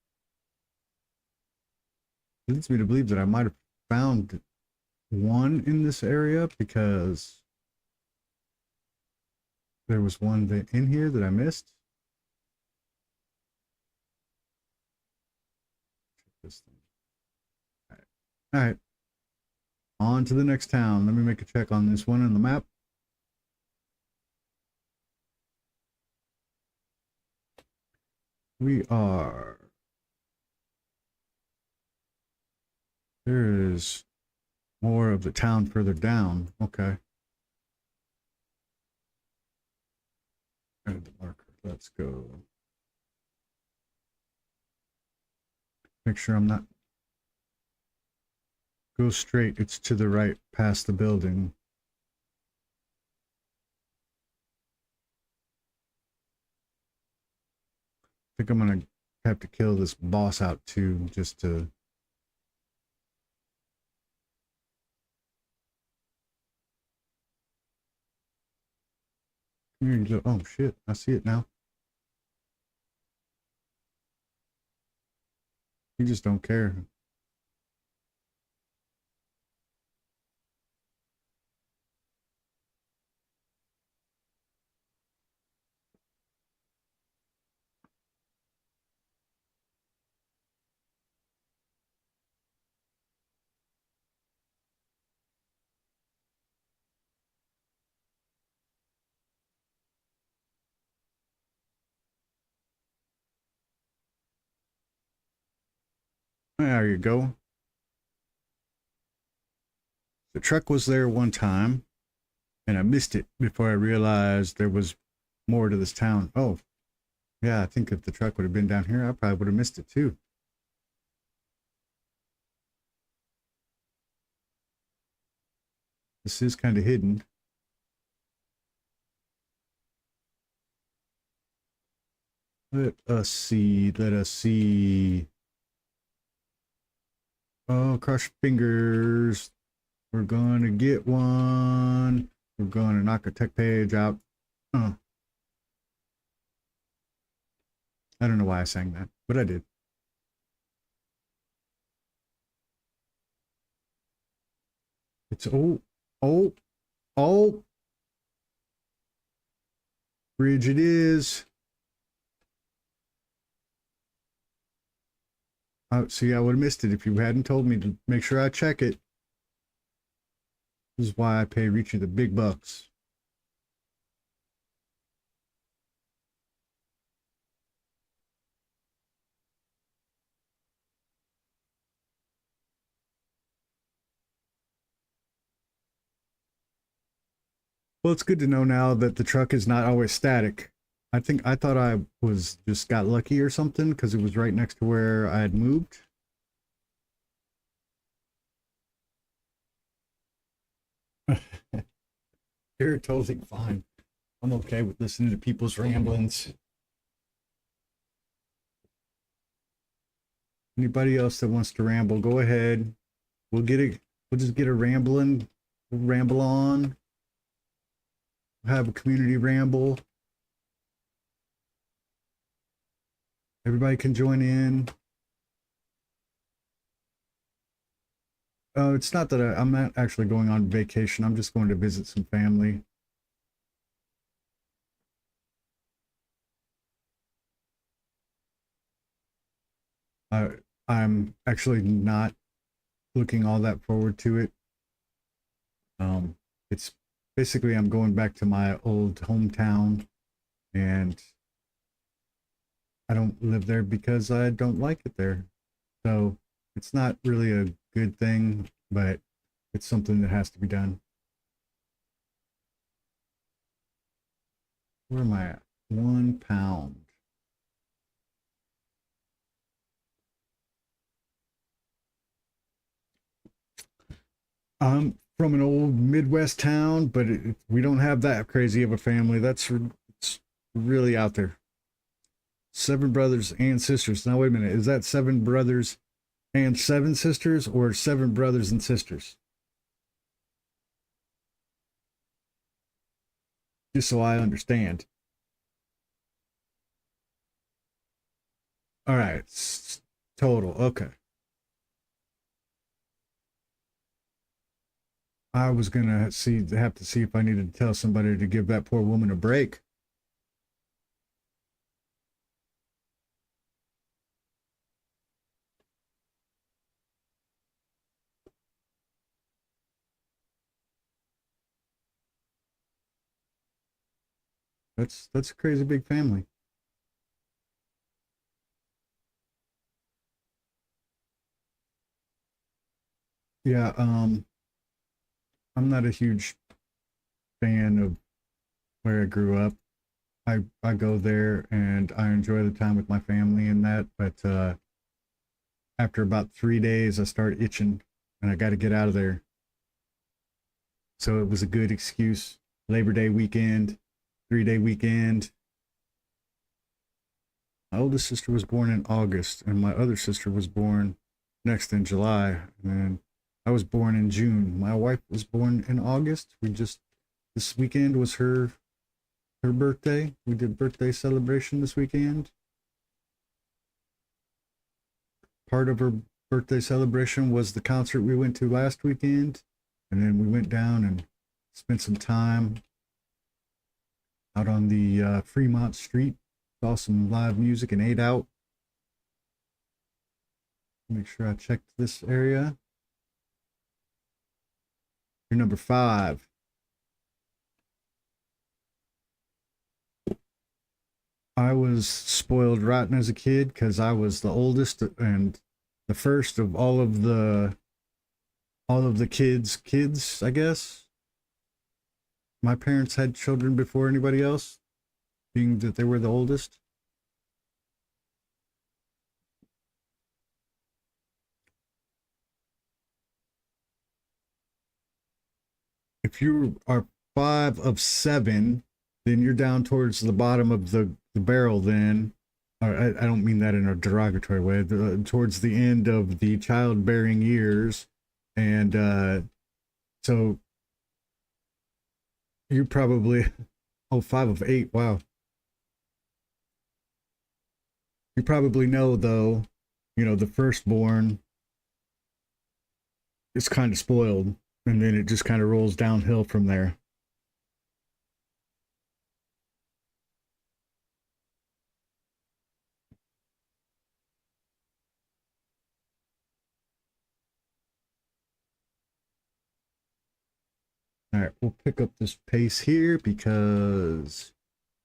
leads me to believe that I might have found one in this area, because there was one that in here that I missed. Check this thing. All right. All right. On to the next town. Let me make a check on this one on the map. We are. There is more of the town further down. Okay. Add the marker. Let's go. Make sure I'm not. Go straight. It's to the right past the building. I think I'm going to have to kill this boss out too, just to. Oh shit, I see it now. You just don't care. There you go. The truck was there one time, and I missed it before I realized there was more to this town. Oh, yeah, I think if the truck would have been down here, I probably would have missed it too. This is kind of hidden. Let us see. Let us see. Oh, crush fingers. We're going to get one. We're going to knock a tech page out. Oh, I don't know why I sang that, but I did. It's oh, oh, bridge it is. See, I would have missed it if you hadn't told me to make sure I check it. This is why I pay Richie the big bucks. Well, it's good to know now that the truck is not always static. I thought I was just got lucky or something because it was right next to where I had moved. You're totally fine. I'm okay with listening to people's ramblings. Anybody else that wants to ramble, go ahead. We'll get it. We'll just get a rambling. We'll ramble on. We'll have a community ramble. Everybody can join in. It's not that I'm not actually going on vacation. I'm just going to visit some family. I'm actually not looking all that forward to it. It's basically I'm going back to my old hometown, and I don't live there because I don't like it there. So it's not really a good thing, but it's something that has to be done. Where am I at? 1 pound. I'm from an old Midwest town, but we don't have that crazy of a family. It's really out there. 7 brothers and sisters. Now, wait a minute. Is that 7 brothers and 7 sisters, or 7 brothers and sisters? Just so I understand. All right. Total. Okay. I was gonna have to see if I needed to tell somebody to give that poor woman a break. That's a crazy big family. Yeah. I'm not a huge fan of where I grew up. I go there and I enjoy the time with my family and that, but after about 3 days, I start itching and I got to get out of there. So it was a good excuse. Labor Day weekend, 3 day weekend. My oldest sister was born in August, and my other sister was born next in July. And then I was born in June. My wife was born in August. This weekend was her birthday. We did birthday celebration this weekend. Part of her birthday celebration was the concert we went to last weekend, and then we went down and spent some time out on the Fremont Street. Saw some live music and ate out. Make sure I checked this area. You're number 5. I was spoiled rotten as a kid because I was the oldest, and the first of all of the kids, I guess. My parents had children before anybody else, being that they were the oldest. If you are five of seven, then you're down towards the bottom of the barrel then. I don't mean that in a derogatory way. Towards the end of the childbearing years. And so you probably, oh, five of eight. Wow. You probably know, though, the firstborn is kind of spoiled. And then it just kind of rolls downhill from there. All right, we'll pick up this pace here because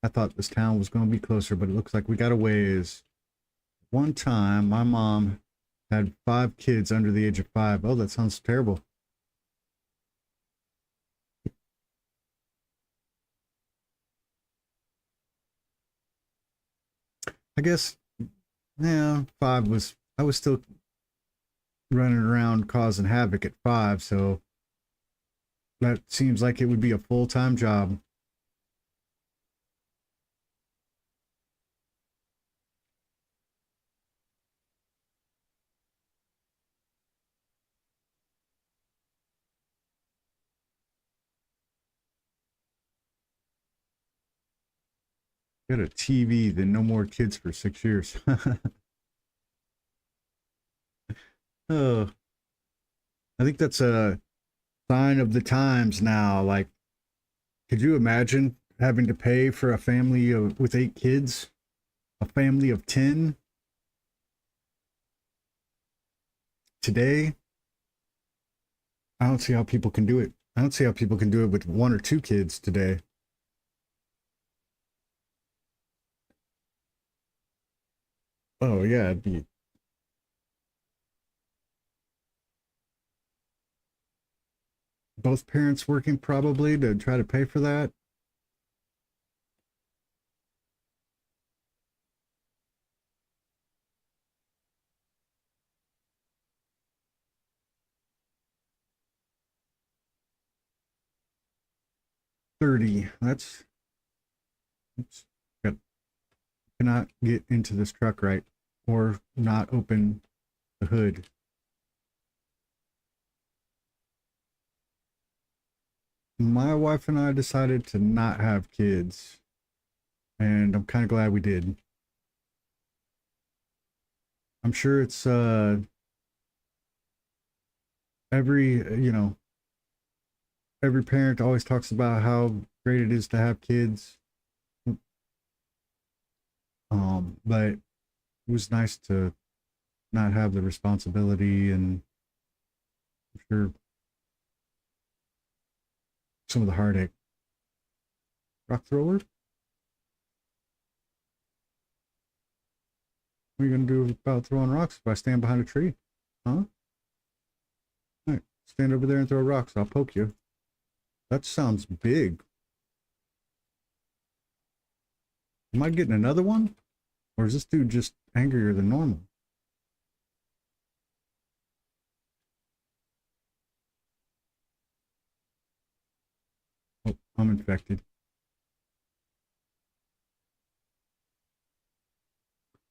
I thought this town was going to be closer, but it looks like we got a ways. One time, my mom had five kids under the age of five. Oh, that sounds terrible. I guess, yeah, I was still running around causing havoc at five, so that seems like it would be a full time job. Get a TV, then no more kids for 6 years. Oh, I think that's a sign of the times now. Like, could you imagine having to pay for a family with eight kids, a family of 10 today? I don't see how people can do it. I don't see how people can do it with one or two kids today. Oh yeah, it'd be both parents working probably to try to pay for that. 30. That's oops, got, cannot get into this truck right or not open the hood. My wife and I decided to not have kids, and I'm kind of glad we did. I'm sure it's every every parent always talks about how great it is to have kids. But it was nice to not have the responsibility, and I'm sure some of the heartache. Rock thrower? What are you gonna do about throwing rocks if I stand behind a tree? Huh? All right, stand over there and throw rocks. I'll poke you. That sounds big. Am I getting another one? Or is this dude just angrier than normal? Oh, I'm infected.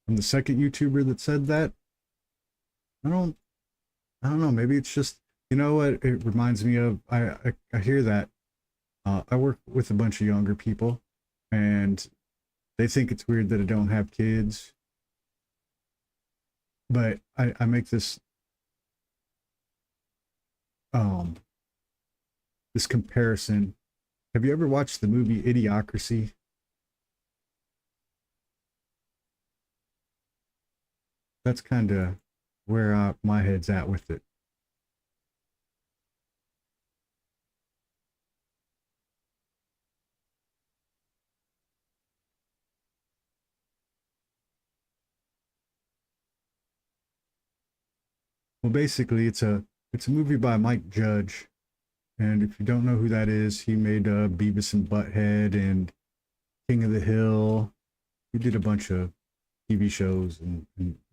I'm the second YouTuber that said that. I don't I don't know. Maybe it's just you know what it reminds me of. I hear that. I work with a bunch of younger people, and they think it's weird that I don't have kids. But I make um this comparison. Have you ever watched the movie Idiocracy? That's kind of where my head's at with it. Well, basically, it's a movie by Mike Judge, and if you don't know who that is, he made Beavis and Butthead and King of the Hill. He did a bunch of TV shows and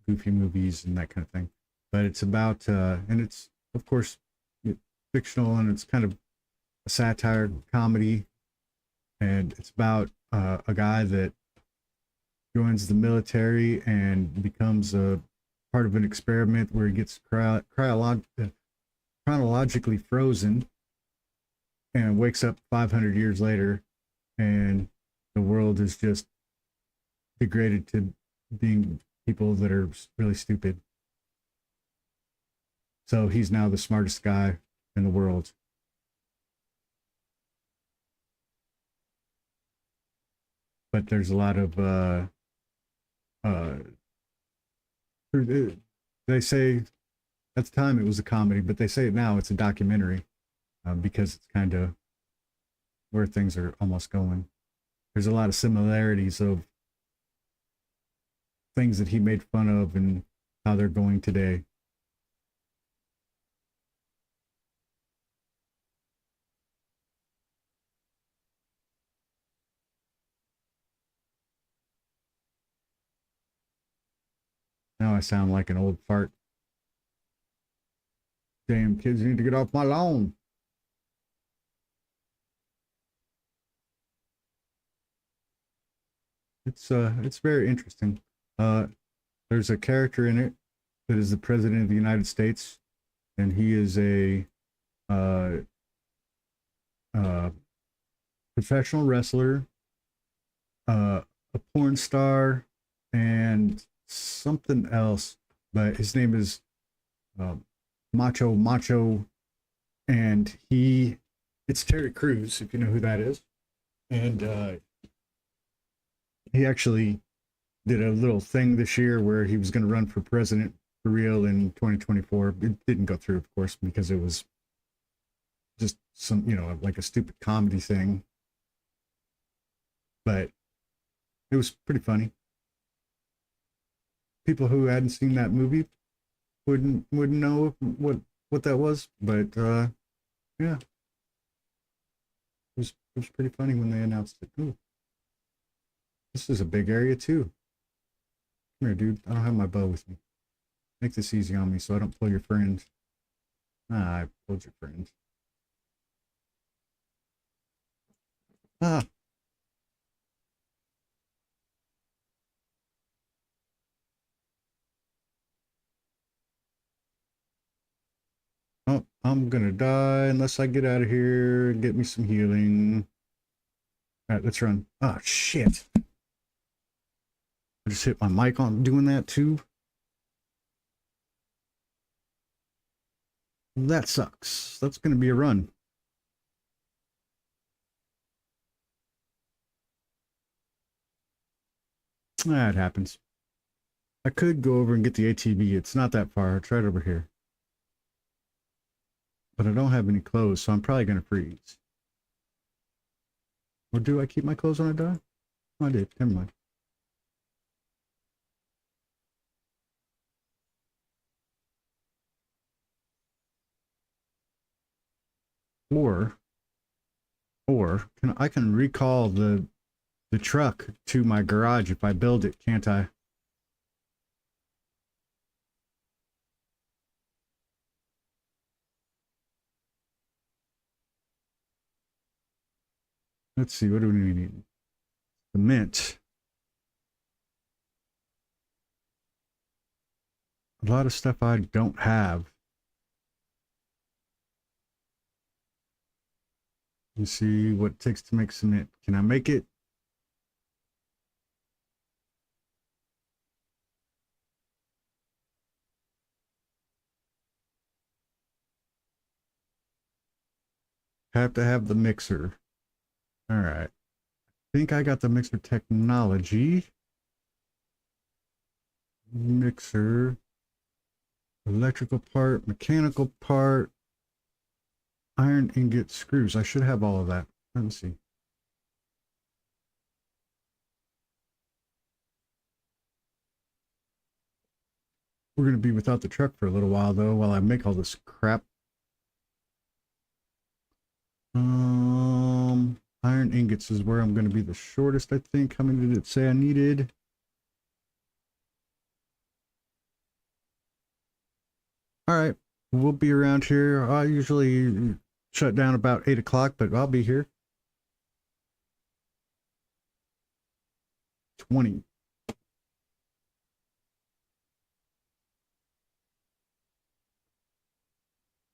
goofy movies and that kind of thing. But it's about, and it's of course fictional, and it's kind of a satire comedy, and it's about a guy that joins the military and becomes a part of an experiment where he gets chronologically frozen and wakes up 500 years later, and the world is just degraded to being people that are really stupid. So he's now the smartest guy in the world. But there's a lot of uh they say at the time it was a comedy, but they say now it's a documentary, because it's kind of where things are almost going. There's a lot of similarities of things that he made fun of and how they're going today. Now I sound like an old fart. Damn kids need to get off my lawn. It's very interesting. Uh there's a character in it that is the president of the United States, and he is a uh uh professional wrestler, a porn star, and something else. But his name is uh, Macho Macho, and it's Terry Crews, if you know who that is. And he actually did a little thing this year where he was going to run for president for real in 2024. It didn't go through, of course, because it was just some, like a stupid comedy thing. But it was pretty funny. People who hadn't seen that movie wouldn't know what that was, but yeah, it was pretty funny when they announced it. Ooh, this is a big area too. Come here, dude. I don't have my bow with me. Make this easy on me so I don't pull your friend. Ah, I pulled your friend. Ah. Oh, I'm gonna die unless I get out of here and get me some healing. All right, let's run. Oh, shit. I just hit my mic on doing that too. That sucks. That's gonna be a run. That happens. I could go over and get the ATV. It's not that far. It's right over here. But I don't have any clothes, so I'm probably gonna freeze. Or do I keep my clothes when I die? Oh, I did. Never mind. Or I can recall the truck to my garage if I build it, can't I? Let's see, what do we need? The mint. A lot of stuff I don't have. Let me see what it takes to make cement. Can I make it? Have to have the mixer. All right. I think I got the mixer technology. Mixer. Electrical part, mechanical part, iron ingot, screws. I should have all of that. Let me see. We're going to be without the truck for a little while, though, while I make all this crap. Iron ingots is where I'm going to be the shortest, I think. How many did it say I needed? All right, we'll be around here. I usually shut down about 8 o'clock, but I'll be here. 20.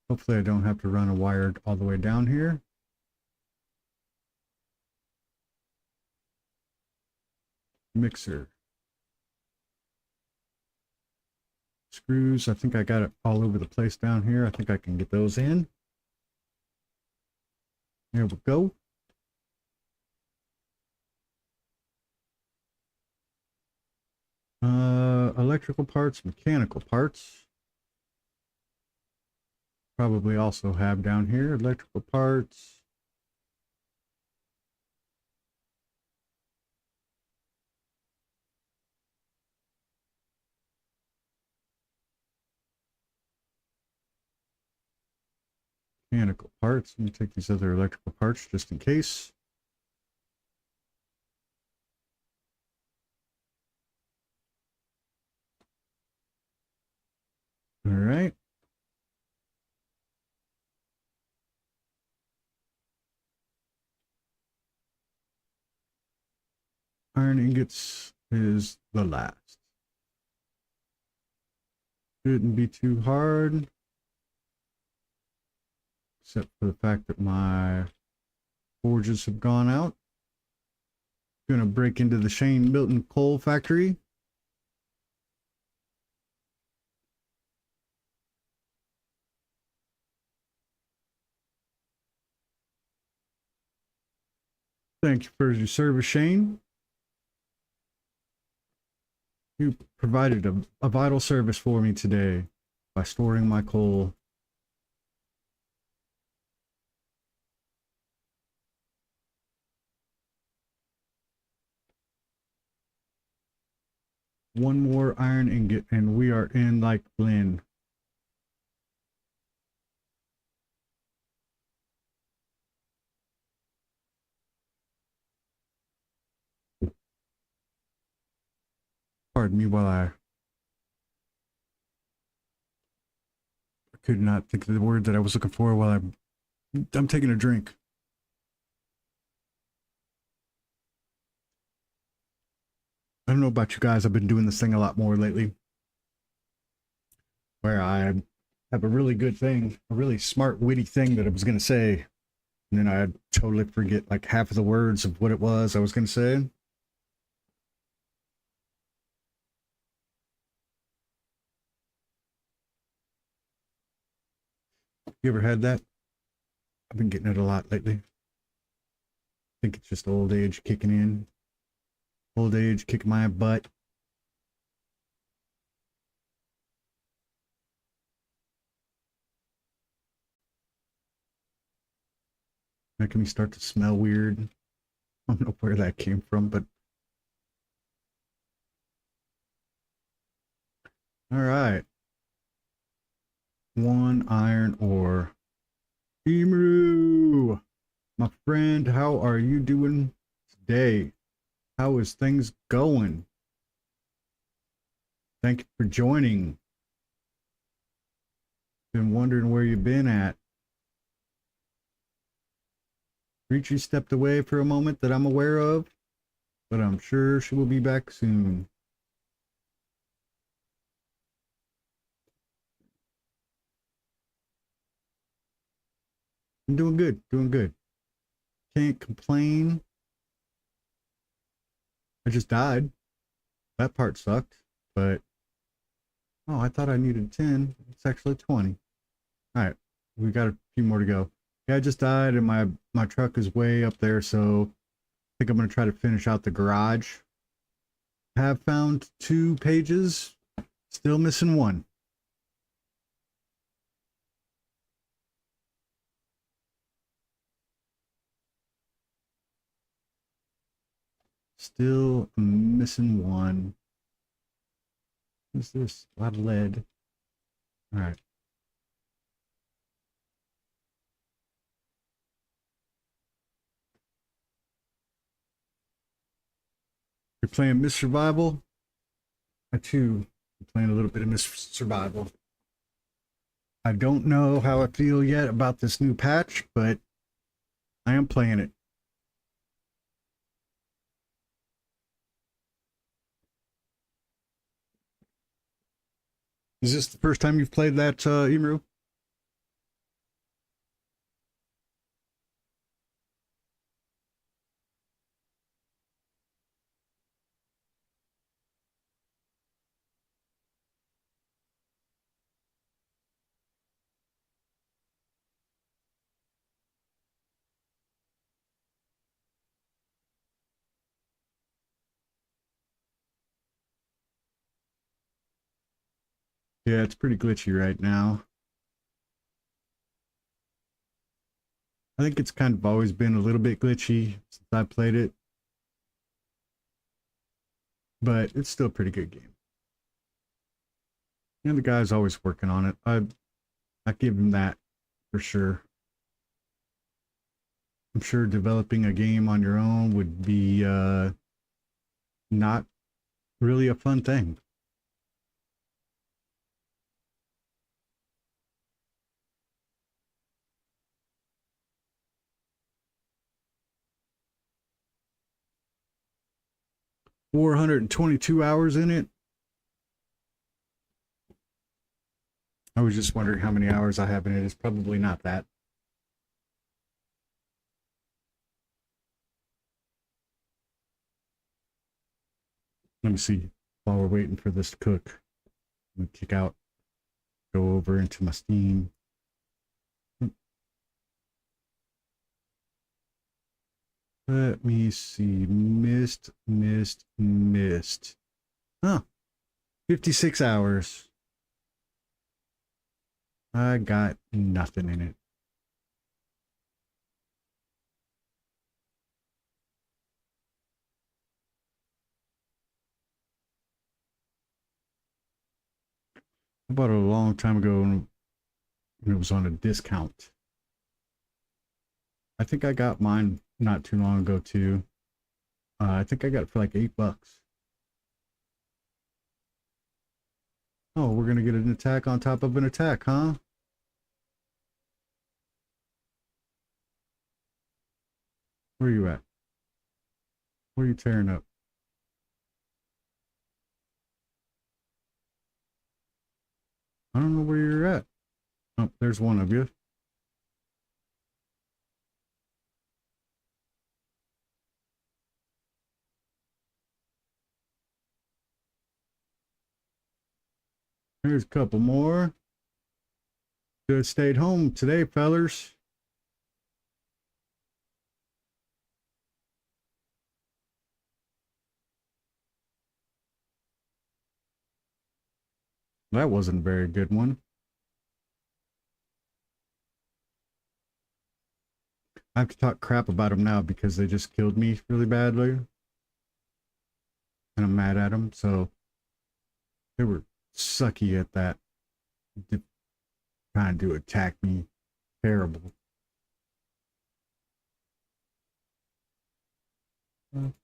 Hopefully I don't have to run a wire all the way down here. Mixer. Screws, I think I got it all over the place down here. I think I can get those in. There we go. Electrical parts, mechanical parts. Probably also have down here electrical parts. Mechanical parts. Let me take these other electrical parts just in case. All right. Iron ingots is the last. Shouldn't be too hard. Except for the fact that my forges have gone out. Gonna break into the Shane Milton coal factory. Thank you for your service, Shane. You provided a vital service for me today by storing my coal. One more iron ingot and we are in like Flynn. Pardon me while I could not think of the word that I was looking for while I'm taking a drink. I don't know about you guys, I've been doing this thing a lot more lately. Where I have a really good thing, a really smart, witty thing that I was going to say. And then I totally forget like half of the words of what it was I was going to say. You ever had that? I've been getting it a lot lately. I think it's just old age kicking in. Old age kicking my butt. Making me start to smell weird. I don't know where that came from, but all right. One iron ore. Emu, my friend, how are you doing today? How is things going? Thank you for joining. Been wondering where you've been at. Reachy stepped away for a moment that I'm aware of, but I'm sure she will be back soon. I'm doing good, doing good. Can't complain. I just died. That part sucked, but oh, I thought I needed 10. It's actually 20. All right, we got a few more to go. Yeah, I just died, and my truck is way up there, so I think I'm gonna try to finish out the garage. Have found 2 pages, still missing 1. Still missing 1. What's this? A lot of lead. All right. You're playing Miss Survival? I too am playing a little bit of Miss Survival. I don't know how I feel yet about this new patch, but I am playing it. Is this the first time you've played that, Imru? Yeah, it's pretty glitchy right now. I think it's kind of always been a little bit glitchy since I played it, but it's still a pretty good game. And the guy's always working on it. I give him that for sure. I'm sure developing a game on your own would be not really a fun thing. $422 in it. I was just wondering how many hours I have in it. It's probably not that. Let me see. While we're waiting for this to cook, I'm gonna kick out, go over into my Steam. Let me see. Missed. Huh. 56 hours. I got nothing in it. I bought it a long time ago and it was on a discount. I think I got mine not too long ago too. I think I got it for like $8. Oh, we're gonna get an attack on top of an attack, huh? Where are you at? What are you tearing up? I don't know where you're at. Oh, there's one of you. There's a couple more. Should have stayed home today, fellers. That wasn't a very good one. I have to talk crap about them now because they just killed me really badly. And I'm mad at them. So they were sucky at that. Trying to attack me. Terrible.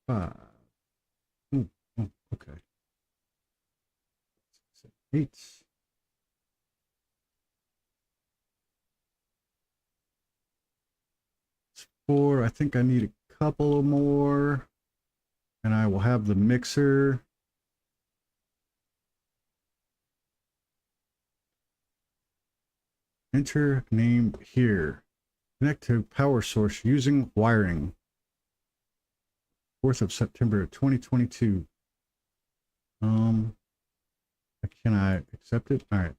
Five. Ooh, oh, okay. 8. It's 4. I think I need a couple more. And I will have the mixer. Enter name here. Connect to power source using wiring. 4th of September 2022. Can I accept it? All right.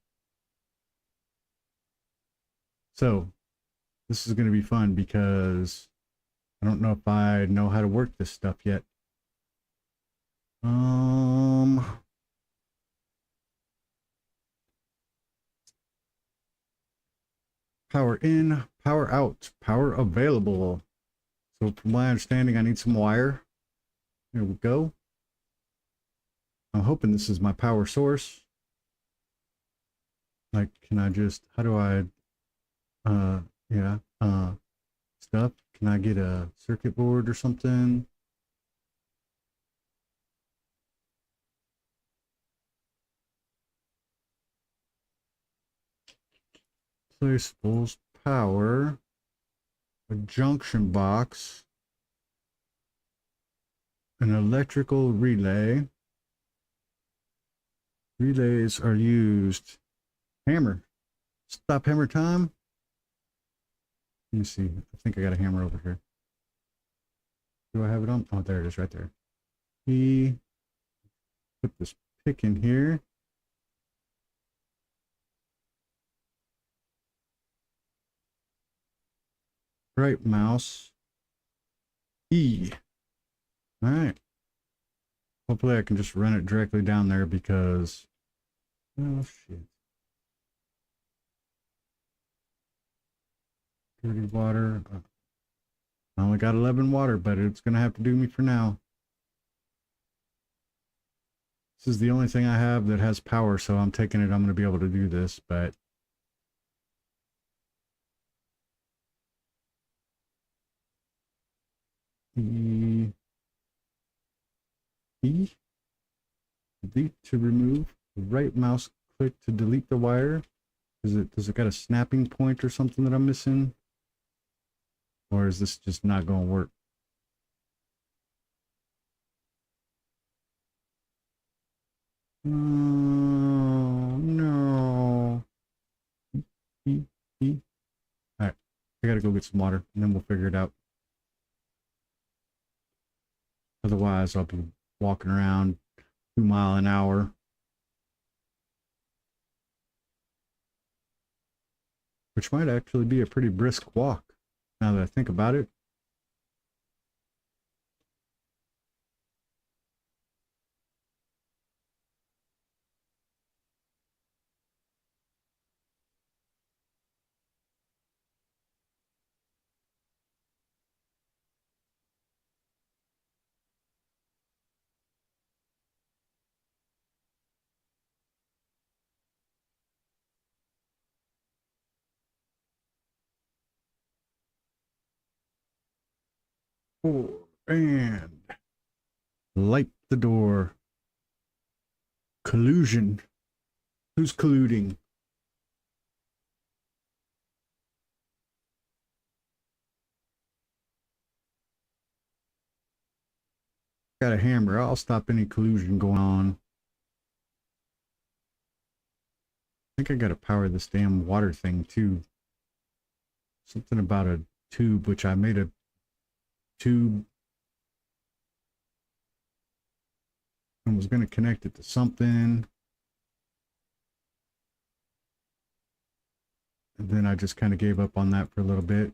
So this is going to be fun because I don't know if I know how to work this stuff yet. Power in, power out, power available. So from my understanding, I need some wire. Here we go. I'm hoping this is my power source. Like, can I just, how do I, yeah, stuff? Can I get a circuit board or something? Placeables, power, a junction box, an electrical relay. Relays are used. Hammer. Stop hammer time. Let me see. I think I got a hammer over here. Do I have it on? Oh, there it is right there. E. Put this pick in here. Right mouse. E. All right. Hopefully I can just run it directly down there because, oh shit. Dirty water. I only got 11 water, but it's going to have to do me for now. This is the only thing I have that has power, so I'm taking it I'm going to be able to do this, but E. Delete to remove. Right mouse click to delete the wire. Does it got a snapping point or something that I'm missing? Or is this just not going to work? Oh, no. All right. I got to go get some water and then we'll figure it out. Otherwise, I'll be walking around 2 miles an hour. Which might actually be a pretty brisk walk now that I think about it. Oh, and light the door. Collusion. Who's colluding? Got a hammer. I'll stop any collusion going on. I think I gotta power this damn water thing too. Something about a tube, which I made a tube and was gonna connect it to something. And then I just kind of gave up on that for a little bit.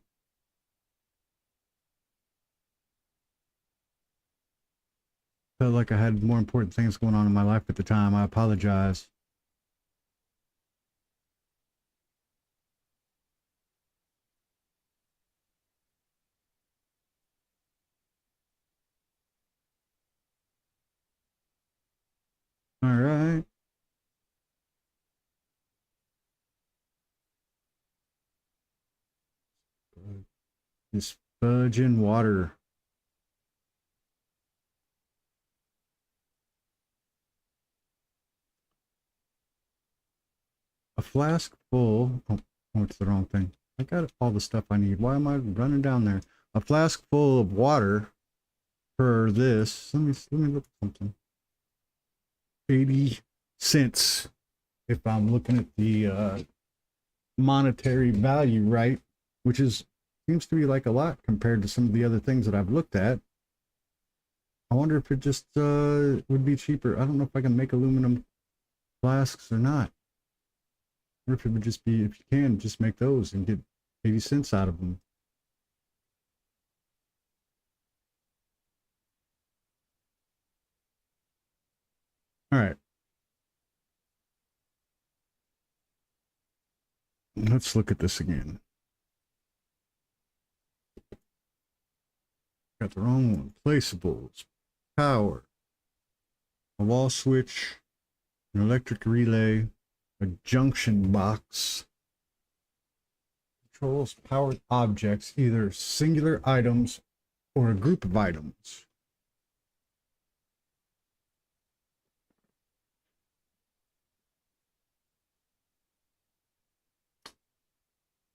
Felt like I had more important things going on in my life at the time. I apologize. All right. This fudge and water. A flask full. Oh, it's the wrong thing. I got all the stuff I need. Why am I running down there? A flask full of water for this. Let me look at something. 80 cents if I'm looking at the monetary value right, which is seems to be like a lot compared to some of the other things that I've looked at. I wonder if it just would be cheaper. I don't know if I can make aluminum flasks or not. Or if it would just be, if you can, just make those and get 80 cents out of them. All right. Let's look at this again. Got the wrong one. Placeables. Power. a wall switch, an electric relay, a junction box. Controls powered objects, either singular items or a group of items.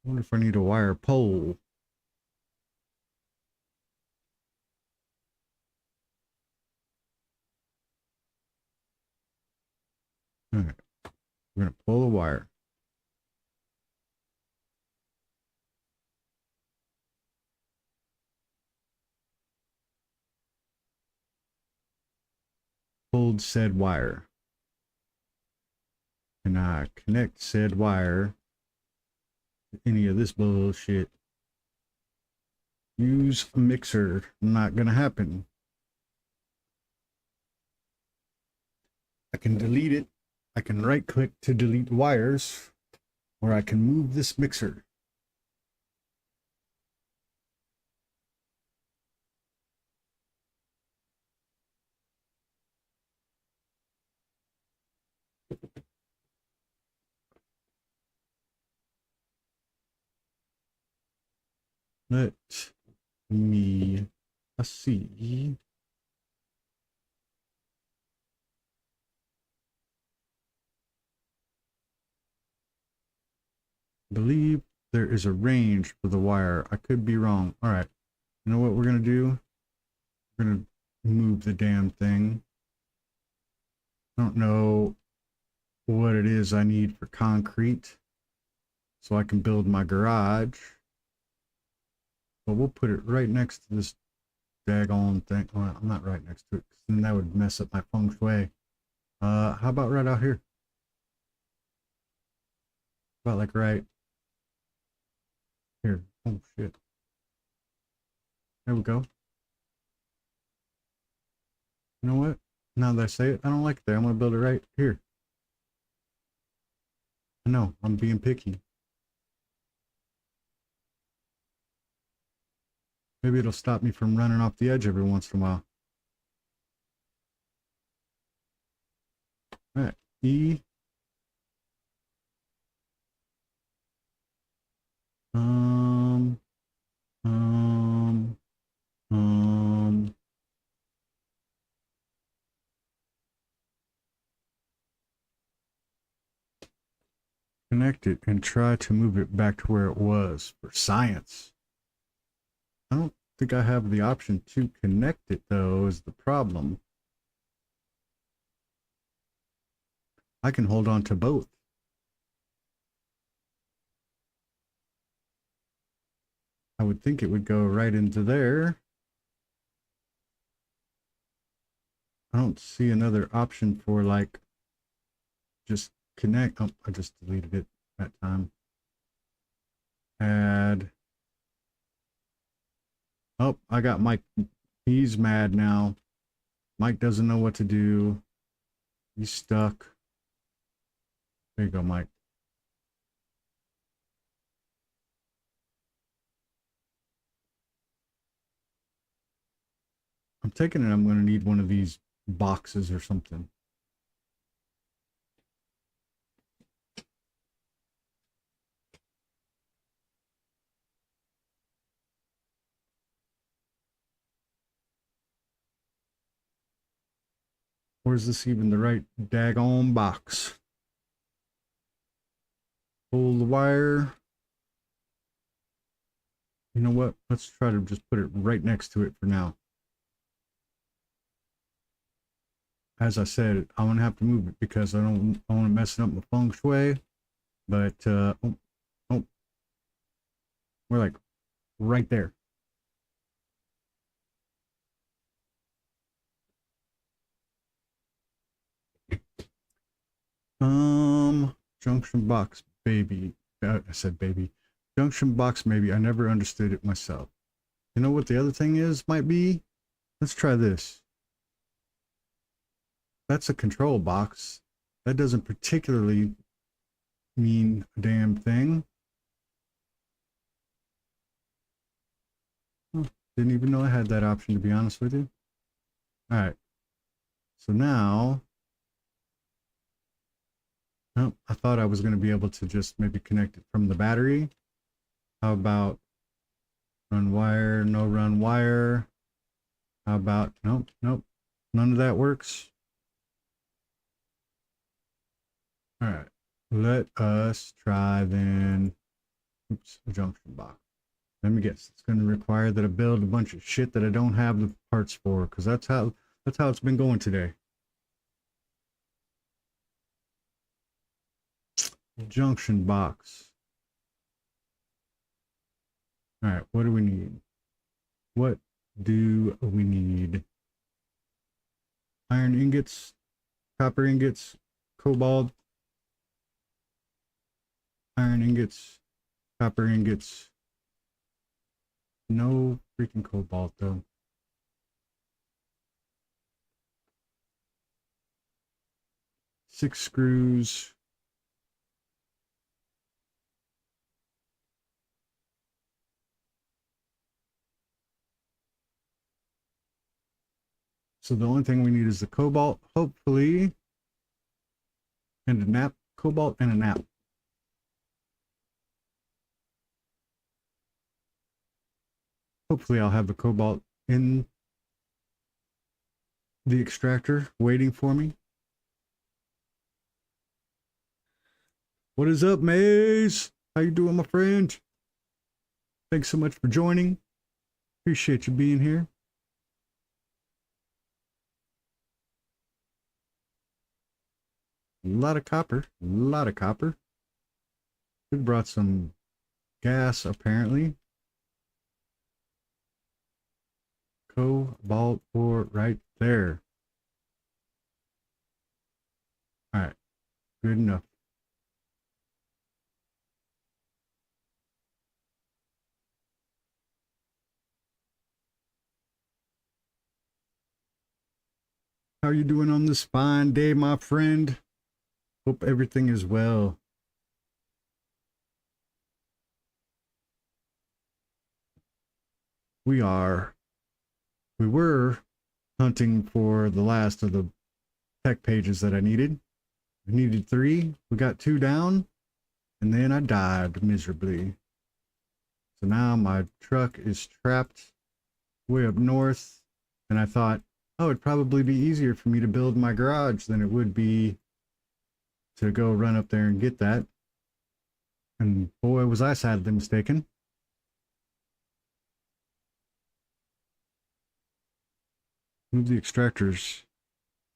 I wonder if I need a wire pole. All right, we're gonna pull the wire. Pulled said wire. And I connect said wire to any of this bullshit. Use a mixer. Not gonna happen. I can delete it. I can right click to delete wires, or I can move this mixer. Let me see. I believe there is a range for the wire. I could be wrong. All right. You know what we're going to do? We're going to move the damn thing. I don't know what it is I need for concrete so I can build my garage. But we'll put it right next to this daggone thing. Well, I'm not right next to it, because then that would mess up my feng shui. How about right out here? About like right here. Oh shit. There we go. You know what? Now that I say it, I don't like it there. I'm gonna build it right here. I know, I'm being picky. Maybe it'll stop me from running off the edge every once in a while. All right, E. Um. Connect it and try to move it back to where it was for science. I don't think I have the option to connect it, though, is the problem. I can hold on to both. I would think it would go right into there. I don't see another option for like just connect. Oh, I just deleted it that time. Add. Oh, I got Mike. He's mad now. Mike doesn't know what to do. He's stuck. There you go, Mike. I'm taking it I'm going to need one of these boxes or something. Or is this even the right daggone box? Pull the wire. You know what? Let's try to just put it right next to it for now. As I said, I'm gonna have to move it because I want to mess it up my feng shui. But oh, we're like right there. Junction box, baby. I said baby. Junction box, maybe. I never understood it myself. You know what the other thing is? Might be. Let's try this. That's a control box. That doesn't particularly mean a damn thing. Didn't even know I had that option, to be honest with you. All right. So now, oh, I thought I was going to be able to just maybe connect it from the battery. How about run wire, no run wire? How about, nope, nope, none of that works. All right, let us try then. Oops, a junction box. Let me guess. It's going to require that I build a bunch of shit that I don't have the parts for, because that's how it's been going today. Junction box. All right, what do we need? What do we need? Iron ingots, copper ingots, cobalt, iron ingots, copper ingots. No freaking cobalt though. Six screws. So the only thing we need is the cobalt, hopefully, and a nap, cobalt and a nap. Hopefully I'll have the cobalt in the extractor waiting for me. What is up, Maze? How you doing, my friend? Thanks so much for joining. Appreciate you being here. A lot of copper. A lot of copper. We brought some gas, apparently. Cobalt ore right there. All right. Good enough. How are you doing on this fine day, my friend? Hope everything is well. We were hunting for the last of the tech pages that I needed. I needed 3. We got 2 down, and then I died miserably. So now my truck is trapped way up north, and I thought, oh, it'd probably be easier for me to build my garage than it would be to go run up there and get that. And boy, was I sadly mistaken. Move the extractors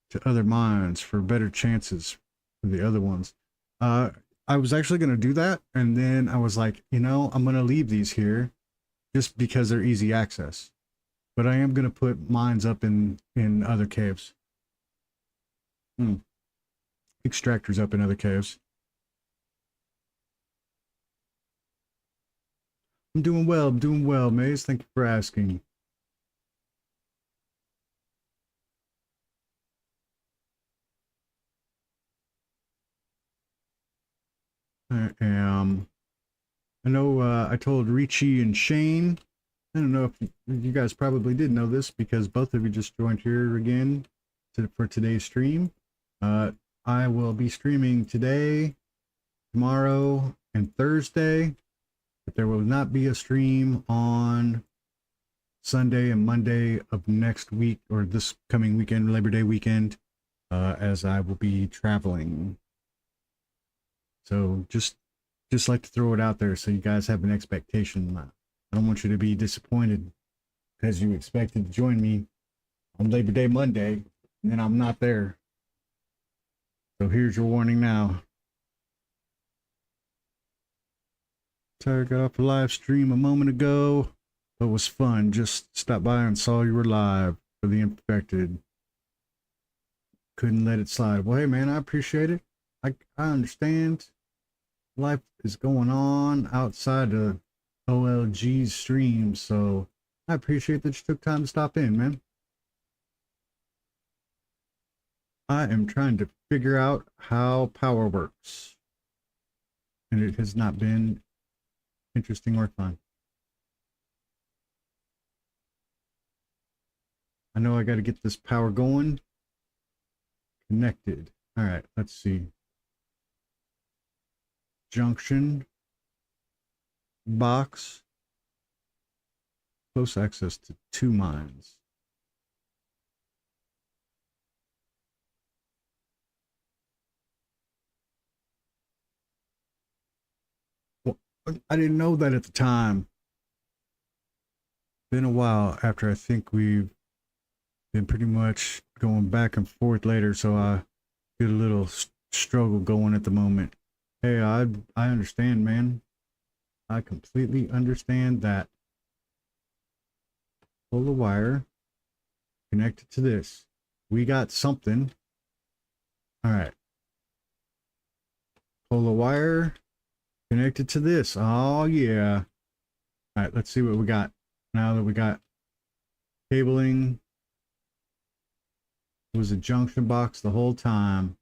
to other mines for better chances for the other ones. I was actually going to do that, and then I was like, I'm going to leave these here just because they're easy access. But I am going to put mines up in other caves. Extractors up in other caves. I'm doing well, Maze. Thank you for asking. I know I told Richie and Shane. I don't know if you guys probably did know this because both of you just joined here again for today's stream. I will be streaming today, tomorrow, and Thursday, but there will not be a stream on Sunday and Monday of next week or this coming weekend, Labor Day weekend, as I will be traveling. So just like to throw it out there so you guys have an expectation. I don't want you to be disappointed because you expected to join me on Labor Day Monday and then I'm not there. So here's your warning now. Sorry, I got off a live stream a moment ago. It was fun. Just stopped by and saw you were live for the infected. Couldn't let it slide. Well, hey man, I appreciate it. I understand. Life is going on outside of OLG's stream, so I appreciate that you took time to stop in, man. I am trying to figure out how power works, and it has not been interesting or fun. I know I got to get this power going, Connected. All right, let's see. Junction. Box. Close access to 2 mines. Well, I didn't know that at the time. Been a while after I think we've been pretty much going back and forth later, so I get a little struggle going at the moment. Hey, I understand, man. I completely understand that. Pull the wire, connect it to this. We got something. All right. Pull the wire, connect it to this. Oh, yeah. All right, let's see what we got. Now that we got cabling, it was a junction box the whole time.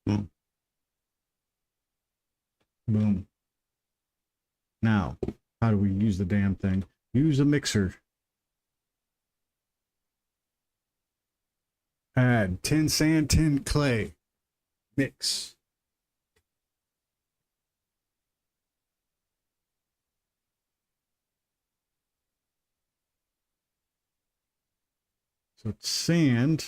Boom. Boom. Now, how do we use the damn thing? Use a mixer. Add 10 sand, 10 clay. Mix. So it's sand.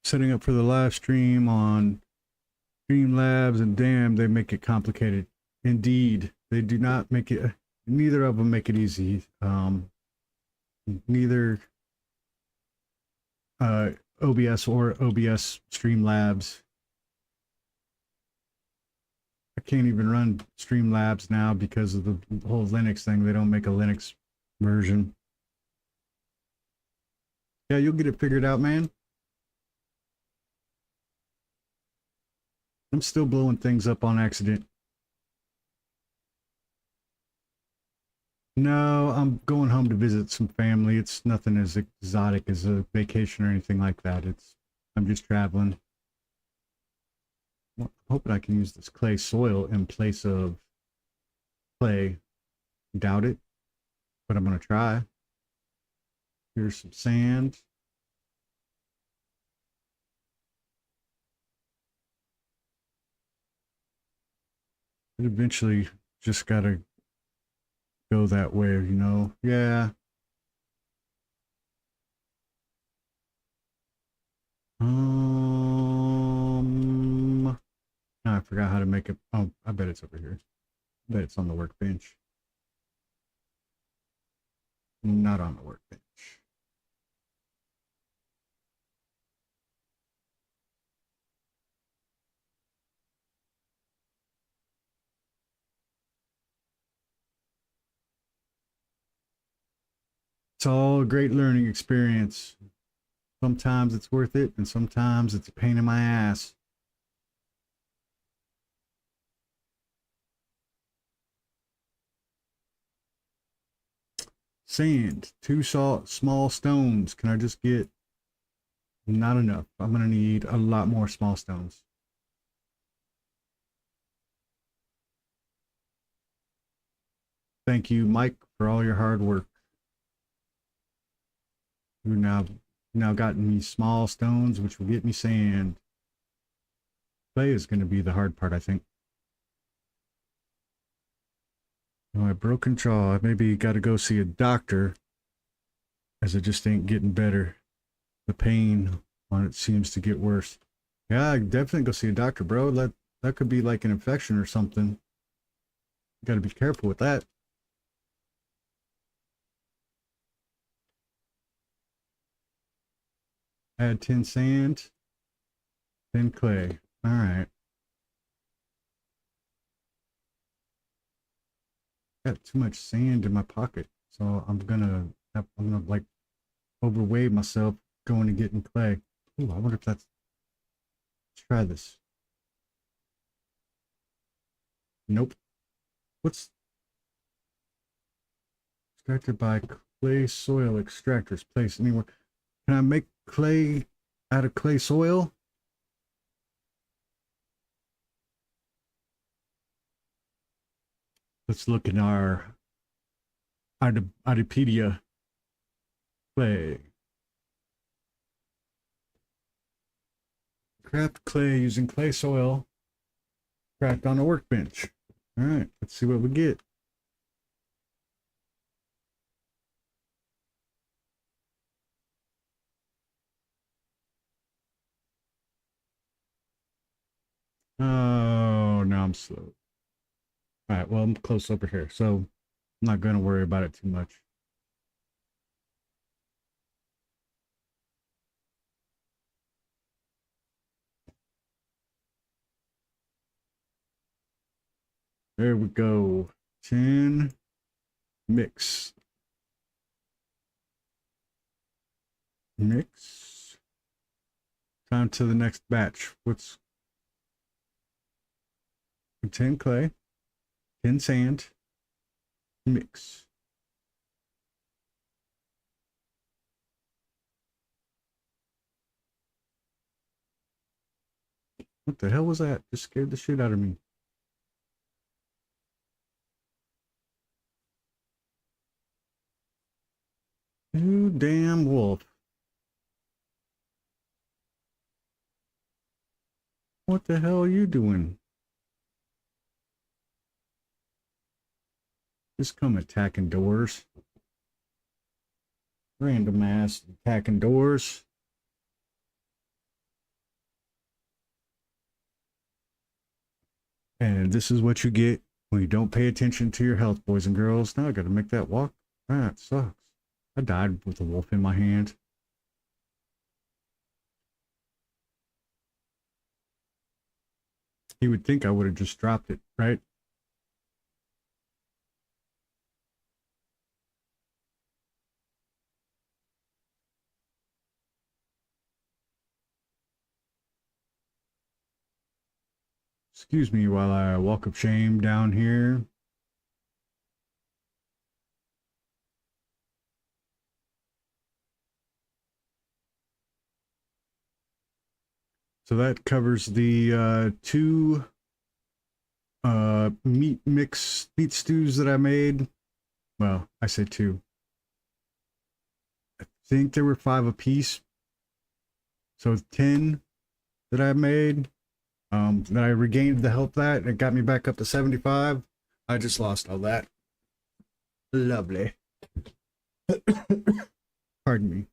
Setting up for the live stream on Streamlabs and damn, they make it complicated. Indeed, they do not make it. Neither of them make it easy. Neither OBS or OBS Streamlabs. I can't even run Streamlabs now because of the whole Linux thing. They don't make a Linux version. Yeah, you'll get it figured out, man. I'm still blowing things up on accident. No, I'm going home to visit some family. It's nothing as exotic as a vacation or anything like that. I'm just traveling. Well, I'm hoping I can use this clay soil in place of clay. Doubt it, but I'm going to try. Here's some sand. It eventually just got to go that way, you know? Yeah. Now I forgot how to make it. Oh, I bet it's over here. I bet it's on the workbench. Not on the workbench. It's all a great learning experience. Sometimes it's worth it, and sometimes it's a pain in my ass. Sand, 2 small stones. Can I just get... Not enough. I'm going to need a lot more small stones. Thank you, Mike, for all your hard work. You've now gotten me small stones, which will get me sand. Clay is going to be the hard part, I think. My broken jaw. I maybe got to go see a doctor, as it just ain't getting better. The pain on it seems to get worse. Yeah, I definitely go see a doctor, bro. That could be like an infection or something. Got to be careful with that. Add 10 sand, 10 clay. All right. Got too much sand in my pocket, so I'm gonna like overweigh myself going and getting clay. Ooh, I wonder if that's... Let's try this. Nope. What's extracted by clay soil extractors placed anywhere? Can I make clay out of clay soil? Let's look in our Wikipedia clay. Craft clay using clay soil cracked on a workbench. All right, let's see what we get. Oh, now I'm slow. All right, well, I'm close over here, so I'm not going to worry about it too much. There we go. 10 mix. Mix. Time to the next batch. What's 10 clay, 10 sand, mix. What the hell was that? Just scared the shit out of me. You damn wolf. What the hell are you doing? Just come attacking doors. Random ass attacking doors. And this is what you get when you don't pay attention to your health, boys and girls. Now I gotta make that walk. That sucks. I died with a wolf in my hand. He would think I would have just dropped it, right? Excuse me while I walk of shame down here. So that covers the two meat stews that I made. Well, I say two. I think there were 5 apiece. So 10 that I made. Then I regained the health that it got me back up to 75. I just lost all that. Lovely. Pardon me.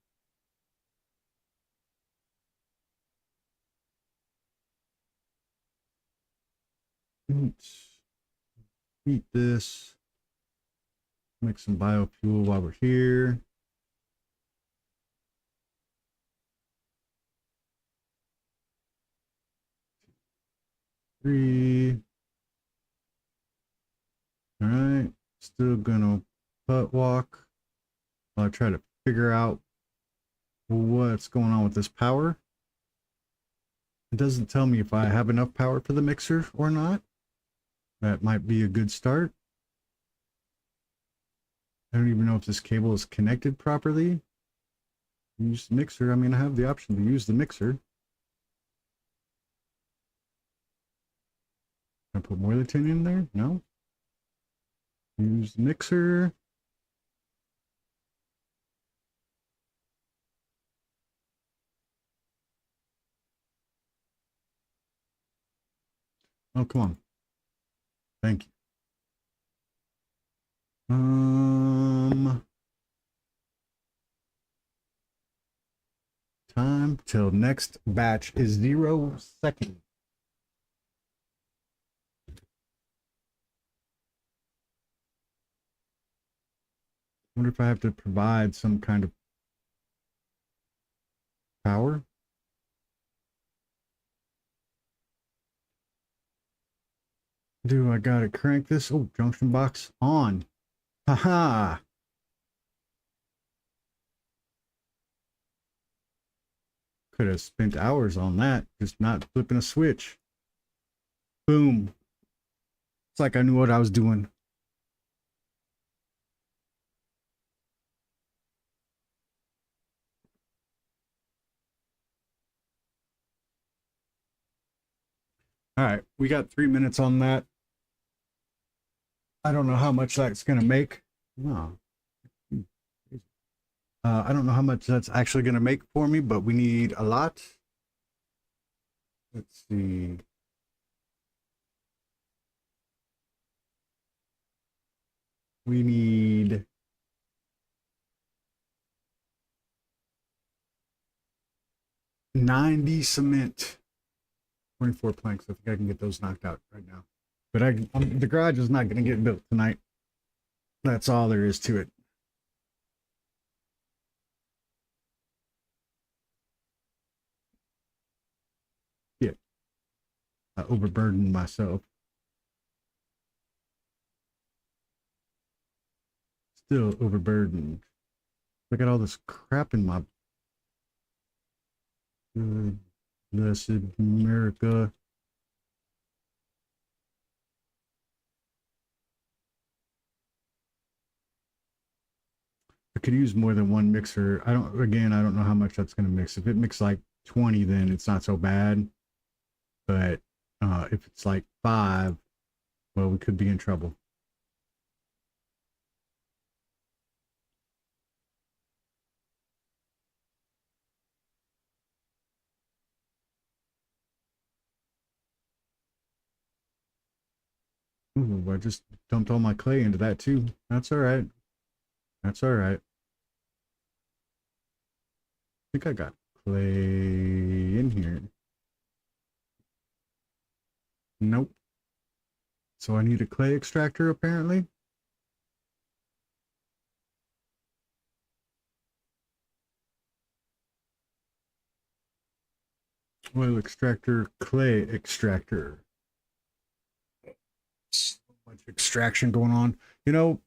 Let's eat this. Make some biofuel while we're here. Three. All right. Still gonna butt walk while I try to figure out what's going on with this power. It doesn't tell me if I have enough power for the mixer or not. That might be a good start. I don't even know if this cable is connected properly. Use the mixer. I mean, I have the option to use the mixer. Can I put more than 10 in there? No. Use the mixer. Oh, come on. Thank you. Time till next batch is 0 seconds. I wonder if I have to provide some kind of power. Do I gotta crank this? Oh, junction box on. Haha. Could have spent hours on that, just not flipping a switch. Boom. It's like I knew what I was doing. All right, we got 3 minutes on that. I don't know how much that's gonna make. No. I don't know how much that's actually gonna make for me, but we need a lot. Let's see. We need 90 cement, 24 planks. I think I can get those knocked out right now. But the garage is not going to get built tonight. That's all there is to it. Yeah, I overburdened myself. Still overburdened. Look at all this crap in my blessed America. I could use more than one mixer. I don't know how much that's going to mix. If it mixes like 20, then it's not so bad. But if it's like 5, well, we could be in trouble. Ooh, I just dumped all my clay into that too. That's all right. That's all right. I think I got clay in here. Nope. So I need a clay extractor apparently. Oil extractor, clay extractor. So much extraction going on. You know,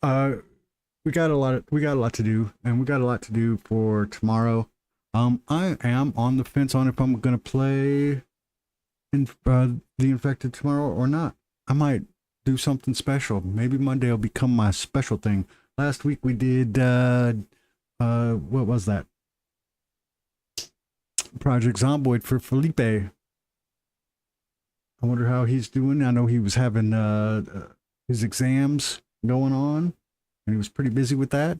we got a lot to do, and we got a lot to do for tomorrow. I am on the fence on if I'm gonna play in the infected tomorrow or not. I might do something special. Maybe Monday will become my special thing. Last week we did what was that? Project Zomboid for Felipe. I wonder how he's doing. I know he was having his exams going on, and he was pretty busy with that.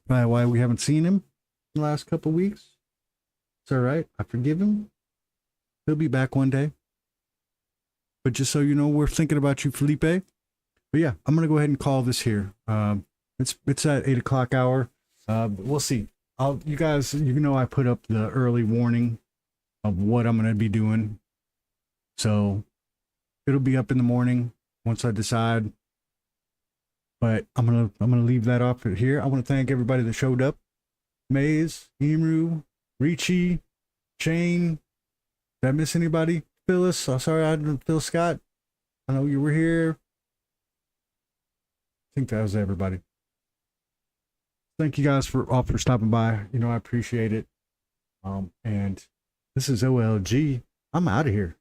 Probably why we haven't seen him the last couple weeks. It's all right. I forgive him. He'll be back one day. But just so you know, we're thinking about you, Felipe. But yeah, I'm gonna go ahead and call this here. It's at 8 o'clock hour. But we'll see. You guys, you know, I put up the early warning of what I'm gonna be doing, so it'll be up in the morning once I decide. But I'm gonna leave that off here. I want to thank everybody that showed up. Maze, Emu, Richie, Shane. Did I miss anybody? Phyllis, oh, sorry, I didn't. Phil Scott, I know you were here. I think that was everybody. Thank you guys for stopping by. You know, I appreciate it. And this is OLG. I'm out of here.